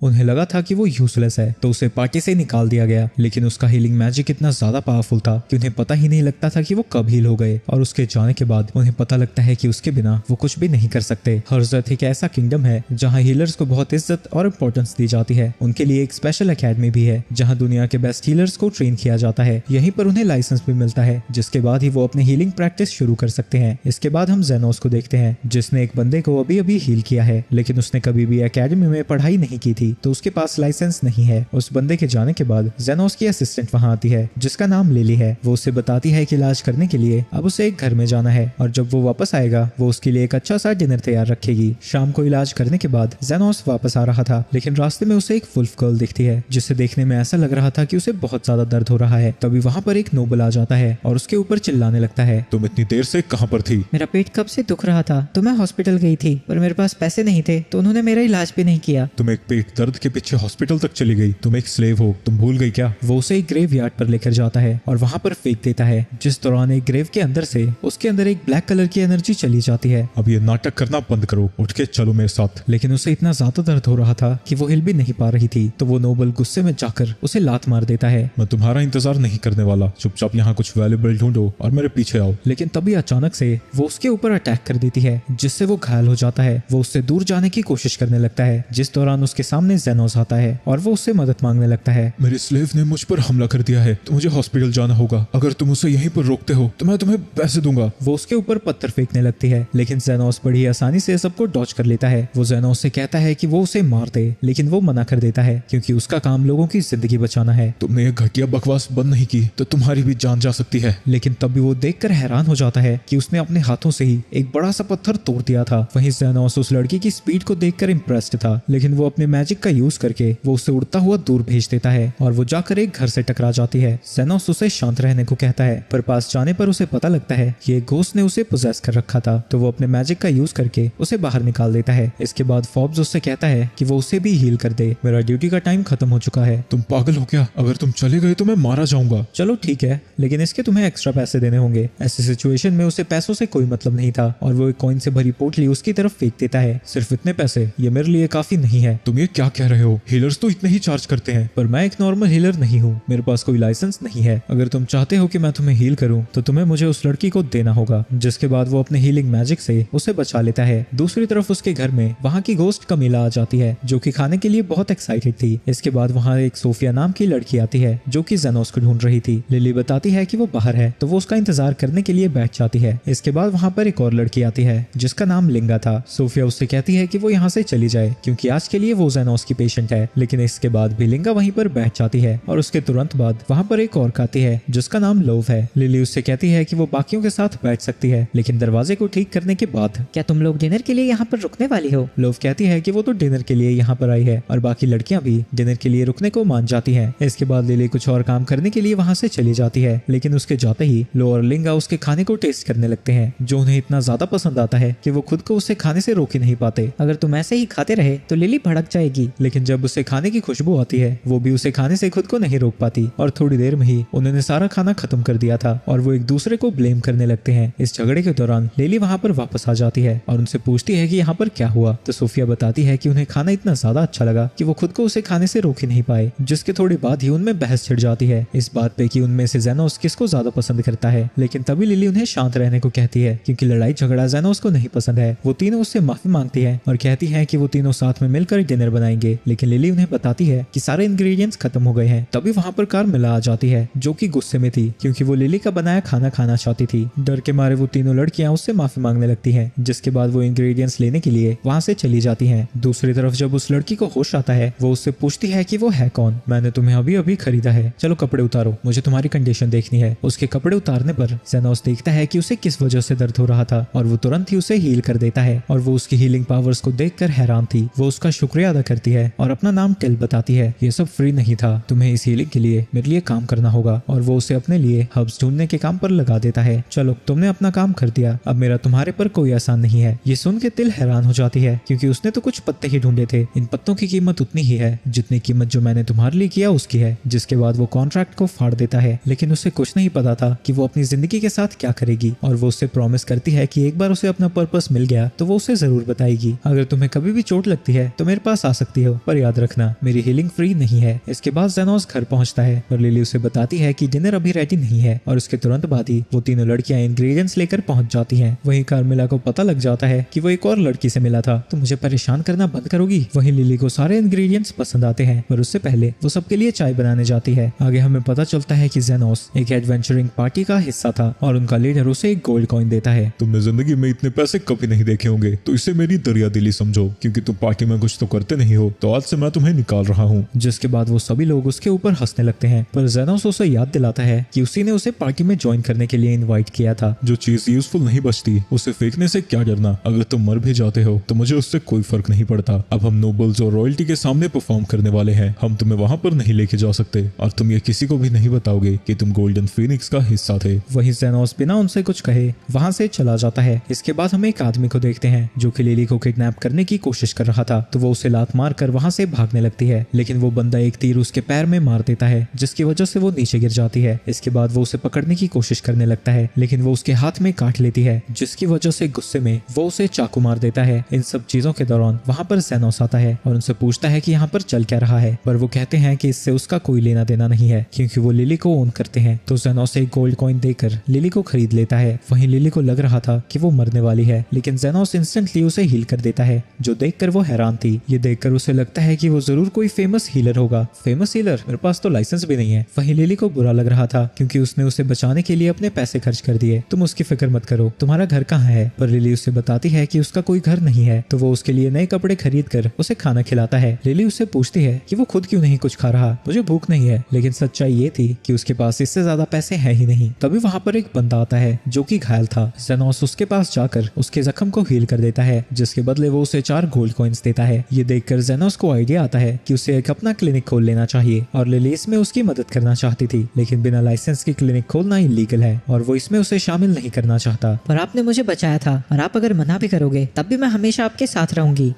उन्हें लगा था कि वो यूजलेस है तो उसे पार्टी से निकाल दिया गया, लेकिन उसका हीलिंग मैजिक इतना ज्यादा पावरफुल था कि उन्हें पता ही नहीं लगता था कि वो कब हील हो गए। और उसके जाने के बाद उन्हें पता लगता है कि उसके बिना वो कुछ भी नहीं कर सकते। हर्जत एक ऐसा किंगडम है जहाँ हीलर्स को बहुत इज्जत और इम्पोर्टेंस दी जाती है। उनके लिए एक स्पेशल एकेडमी भी है जहाँ दुनिया के बेस्ट हीलर्स को ट्रेन किया जाता है। यहीं पर उन्हें लाइसेंस भी मिलता है, जिसके बाद ही वो अपनी हीलिंग प्रैक्टिस शुरू कर सकते हैं। इसके बाद हम जेनोस को देखते हैं जिसने एक बंदे को अभी अभी हील किया है, लेकिन उसने कभी भी एकेडमी में पढ़ाई नहीं की थी तो उसके पास लाइसेंस नहीं है। उस बंदे के जाने के बाद जेनोस की असिस्टेंट वहाँ आती है जिसका नाम लिली है। वो उसे बताती है कि इलाज करने के लिए अब उसे एक घर में जाना है और जब वो वापस आएगा वो उसके लिए एक अच्छा सा डिनर तैयार रखेगी। शाम को इलाज करने के बाद जेनोस वापस आ रहा था, लेकिन रास्ते में उसे एक वुल्फ गर्ल दिखती है जिसे देखने में ऐसा लग रहा था कि उसे बहुत ज्यादा दर्द हो रहा है। तभी वहाँ पर एक नोबल आ जाता है और उसके ऊपर चिल्लाने लगता है, तुम इतनी देर से कहाँ पर थी? मेरा पेट कब से दुख रहा था तो मैं हॉस्पिटल गई थी, पर मेरे पास पैसे नहीं थे तो उन्होंने मेरा इलाज भी नहीं किया। तुम एक पेट दर्द के पीछे हॉस्पिटल तक चली गई? तुम एक स्लेव हो, तुम भूल गई क्या? वो उसे एक ग्रेव यार्ड पर लेकर जाता है और वहाँ पर फेंक देता है, जिस दौरान एक ग्रेव के अंदर से उसके अंदर एक ब्लैक कलर की एनर्जी चली जाती है। अब ये नाटक करना बंद करो, उठ के चलो मेरे साथ। लेकिन उसे इतना ज्यादा दर्द हो रहा था कि वो हिल भी नहीं पा रही थी, तो वो नोबल गुस्से में जाकर उसे लात मार देता है। मैं तुम्हारा इंतजार नहीं करने वाला, चुपचाप यहाँ कुछ वैल्यूएबल ढूंढो और मेरे पीछे आओ। लेकिन तभी अचानक से वो उसके ऊपर अटैक कर देती है जिससे वो घायल हो जाता है। वो उससे दूर जाने की कोशिश करने लगता है, जिस दौरान उसके सामने जेनोस आता है और वो उससे मदद मांगने लगता है। मेरे स्लेव ने मुझ पर हमला कर दिया है तो मुझे हॉस्पिटल जाना होगा। अगर तुम उसे यहीं पर रोकते हो तो मैं तुम्हें पैसे दूंगा। वो उसके ऊपर पत्थर फेंकने लगती है, लेकिन जेनोस बड़ी आसानी से सबको डॉच कर लेता है। वो जेनोस से कहता है कि वो उसे मार दे, लेकिन वो मना कर देता है क्योंकि उसका काम लोगों की जिंदगी बचाना है। तुमने ये घटिया बकवास बंद नहीं की तो तुम्हारी भी जान जा सकती है। लेकिन तभी वो देखकर हैरान हो जाता है कि उसने अपने हाथों से ही एक बड़ा सा पत्थर तोड़ दिया था। वहीं जेनोस उस लड़की की स्पीड को देखकर इम्प्रेस्ड था, लेकिन वो अपने मैजिक का यूज करके वो उसे उड़ता हुआ दूर भेज देता है और वो जाकर एक घर से टकरा जाती है। जेनोस उसे शांत रहने को कहता है, पर पास जाने पर उसे पता लगता है कि एक घोस्ट ने उसे पोजेस कर रखा था, तो वो अपने मैजिक का यूज करके उसे बाहर निकाल देता है। इसके बाद फॉब्स उससे कहता है कि वो उसे भी हील कर दे, मेरा ड्यूटी का टाइम खत्म हो चुका है। तुम पागल हो क्या? अगर तुम चले गए तो मैं मारा जाऊंगा। चलो ठीक है, लेकिन इसके तुम्हें एक्स्ट्रा पैसे देने होंगे। ऐसी सिचुएशन में उसे पैसों से कोई मतलब नहीं था और वो एक कॉइन से भरी पोटली उसकी तरफ फेंक देता है। सिर्फ इतने पैसे ये मेरे लिए काफी नहीं है। तुम ये क्या कह रहे हो? हीलर्स तो इतने ही चार्ज करते हैं। पर मैं एक नॉर्मल हीलर नहीं हूँ, मेरे पास कोई लाइसेंस नहीं है। अगर तुम चाहते हो कि मैं तुम्हें हील करूँ तो तुम्हें मुझे उस लड़की को देना होगा। जिसके बाद वो अपने हीलिंग मैजिक से उसे बचा लेता है। दूसरी तरफ उसके घर में वहाँ की घोस्ट कमीला आ जाती है जो कि खाने के लिए बहुत एक्साइटेड थी। इसके बाद वहाँ एक सोफिया नाम की लड़की आती है जो कि जेनोस को ढूंढ रही थी। लिली बताती है कि वो बाहर है तो वो उसका इंतजार करने के लिए बैठ जाती है। इसके बाद वहाँ पर एक और लड़की आती है जिसका नाम लिंगा था। सोफिया उससे कहती है कि वो यहाँ से चली जाए क्योंकि आज के लिए वो जेनोस की पेशेंट है, लेकिन इसके बाद भी लिंगा वहीं पर बैठ जाती है और उसके तुरंत बाद वहाँ पर एक और आती है जिसका नाम लोव है। लिली उससे कहती है कि वो बाकियों के साथ बैठ सकती है, लेकिन दरवाजे को ठीक करने के बाद। क्या तुम लोग डिनर के लिए यहाँ पर रुकने वाली हो? लोव कहती है कि वो तो डिनर के लिए यहाँ पर आई है और बाकी लड़कियां भी डिनर के लिए रुकने को मान जाती हैं। इसके बाद लिली कुछ और काम करने के लिए वहाँ से चली जाती है, लेकिन उसके जाते ही लो और लिंगा उसके खाने को टेस्ट करने लगते हैं जो उन्हें इतना ज्यादा पसंद आता है कि वो खुद को उसे खाने से रोक ही नहीं पाते। अगर तुम ऐसे ही खाते रहे तो लिली भड़क जाएगी। लेकिन जब उसे खाने की खुशबू आती है वो भी उसे खाने से खुद को नहीं रोक पाती और थोड़ी देर में ही उन्होंने सारा खाना खत्म कर दिया था और वो एक दूसरे को ब्लेम करने लगते हैं। इस झगड़े के दौरान लिली वहाँ पर वापस आ जाती है और उनसे पूछती है कि यहाँ पर क्या हुआ, तो सोफिया बताती है कि उन्हें खाना इतना ज्यादा अच्छा लगा कि वो खुद को उसे खाने से रोक ही नहीं पाए, जिसके थोड़ी बाद ही उनमें बहस छिड़ जाती है इस बात पे कि उनमें से जेनोस किसको ज्यादा पसंद करता है। लेकिन तभी लिली उन्हें शांत रहने को कहती है क्योंकि लड़ाई झगड़ा जेनोस को नहीं पसंद है। वो तीनों उससे माफी मांगती है और कहती है कि वो तीनों साथ में मिलकर डिनर बनाएंगे, लेकिन लिली उन्हें बताती है कि सारे इंग्रेडिएंट्स खत्म हो गए हैं। तभी वहाँ पर कार्मेला आ जाती है जो कि गुस्से में थी क्योंकि वो लिली का बनाया खाना खाना चाहती थी। डर के मारे वो तीनों लड़कियां उससे माफी मांगने लगती हैं, जिसके बाद वो इंग्रेडिएंट्स लेने के लिए वहाँ से चली जाती हैं। दूसरी तरफ जब उस लड़की को होश आता है वो उससे पूछती है कि वो है कौन। मैंने तुम्हें अभी अभी खरीदा है, चलो कपड़े उतारो, मुझे तुम्हारी कंडीशन देखनी है। उसके कपड़े उतारने पर जेनोस देखता है कि उसे किस वजह से दर्द हो रहा था और वो तुरंत ही उसे हील कर देता है और वो उसकी हीलिंग पावर्स को देखकर हैरान थी। वो उसका शुक्रिया अदा करती है और अपना नाम टेल बताती है। ये सब फ्री नहीं था, तुम्हें इस हीलिंग के लिए मेरे लिए काम करना होगा और वो उसे अपने लिए हर्ब्स ढूंढने के काम पर लगा देता है। चलो तुमने अपना काम कर दिया, अब मेरा तुम्हारे पर कोई एहसान नहीं है। ये सुन के तिल हैरान हो जाती है क्योंकि उसने तो कुछ पत्ते ही ढूंढे थे। इन पत्तों की कीमत उतनी ही है जितनी कीमत जो मैंने तुम्हारे लिए किया उसकी है। जिसके बाद वो कॉन्ट्रैक्ट को फाड़ देता है, लेकिन उसे कुछ नहीं पता था कि वो अपनी जिंदगी के साथ क्या करेगी और वो उससे प्रॉमिस करती है कि एक बार उसे अपना पर्पस मिल गया तो वो उसे जरूर बताएगी। अगर तुम्हें कभी भी चोट लगती है तो मेरे पास आ सकती सकती हो, पर याद रखना मेरी हीलिंग फ्री नहीं है। इसके बाद जेनोस घर पहुंचता है और लिली उसे बताती है कि डिनर अभी रेडी नहीं है और उसके तुरंत बाद ही वो तीनों लड़कियां इंग्रेडिएंट्स लेकर पहुंच जाती हैं। वहीं कार्मेला को पता लग जाता है कि वो एक और लड़की से मिला था। तो मुझे परेशान करना बंद करोगी? वहीं लिली को सारे इंग्रेडिएंट्स पसंद आते हैं, पर उससे पहले वो सबके लिए चाय बनाने जाती है। आगे हमें पता चलता है कि जेनोस एक एडवेंचरिंग पार्टी का हिस्सा था और उनका लीडर उसे एक गोल्ड कॉइन देता है। तुमने जिंदगी में इतने पैसे कभी नहीं देखे होंगे, तो इसे मेरी दरिया दिली समझो, क्योंकि तुम पार्टी में कुछ तो करते नहीं हो, तो आज से मैं तुम्हें निकाल रहा हूँ। जिसके बाद वो सभी लोग उसके ऊपर हंसने लगते हैं, पर जेनोस उसे याद दिलाता है कि उसी ने उसे पार्टी में ज्वाइन करने के लिए इनवाइट किया था। जो चीज यूजफुल नहीं बचती उसे फेंकने से क्या डरना? अगर तुम मर भी जाते हो तो मुझे उससे कोई फर्क नहीं पड़ता। अब हम नोबल्स और रॉयल्टी के सामने परफॉर्म करने वाले हैं। हम तुम्हें वहाँ पर नहीं लेके जा सकते और तुम ये किसी को भी नहीं बताओगे कि तुम गोल्डन फीनिक्स का हिस्सा थे। वहीं जेनोस बिना उनसे कुछ कहे वहाँ से चला जाता है। इसके बाद हम एक आदमी को देखते हैं जो कि लिली को किडनैप करने की कोशिश कर रहा था, तो वो उसे लात मार कर वहाँ से भागने लगती है, लेकिन वो बंदा एक तीर उसके पैर में मार देता है, जिसकी वजह से वो नीचे गिर जाती है। इसके बाद वो उसे पकड़ने की कोशिश करने लगता है, लेकिन वो उसके हाथ में काट लेती है, जिसकी वजह से गुस्से में वो उसे चाकू मार देता है। इन सब चीजों के दौरान वहाँ पर जेनोस आता है और उनसे पूछता है कि यहाँ पर चल क्या रहा है, पर वो कहते हैं कि इससे उसका कोई लेना देना नहीं है, क्योंकि वो लिली को ओन करते हैं। तो जेनोस एक गोल्ड कॉइन देकर लिली को खरीद लेता है। वहीं लिली को लग रहा था कि वो मरने वाली है, लेकिन जेनोस इंस्टेंटली उसे हील कर देता है, जो देखकर वो हैरान थी। ये देखकर उसे लगता है कि वो जरूर कोई फेमस हीलर होगा। Famous healer? मेरे पास तो लाइसेंस भी नहीं है। वहीं लिली को बुरा लग रहा था क्योंकि उसने उसे बचाने के लिए अपने पैसे खर्च कर दिए। तुम उसकी फिक्र मत करो, तुम्हारा घर कहाँ है? पर लिली उससे बताती है कि उसका कोई घर नहीं है, तो वो उसके लिए नए कपड़े खरीद कर उसे खाना खिलाता है। लिली उससे पूछती है कि वो खुद क्यों नहीं कुछ खा रहा, मुझे भूख नहीं है, लेकिन सच्चाई ये थी कि उसके पास इससे ज्यादा पैसे है ही नहीं। तभी वहाँ पर एक बंदा आता है जो कि घायल था। जेनोस उसके पास जाकर उसके जख्म को हील कर देता है, जिसके बदले वो उसे 4 गोल्ड कॉइन्स देता है। ये देखकर जेनोस को आइडिया आता है कि उसे एक अपना क्लिनिक खोल लेना चाहिए और लिली इसमें उसकी मदद करना चाहती थी, लेकिन बिना लाइसेंस की क्लिनिक खोलना इलीगल है और वो इसमें उसे शामिल नहीं करना चाहता। पर आपने मुझे बचाया था और आप अगर मना भी करोगे तब भी मैं हमेशा आपके साथ रहूंगी।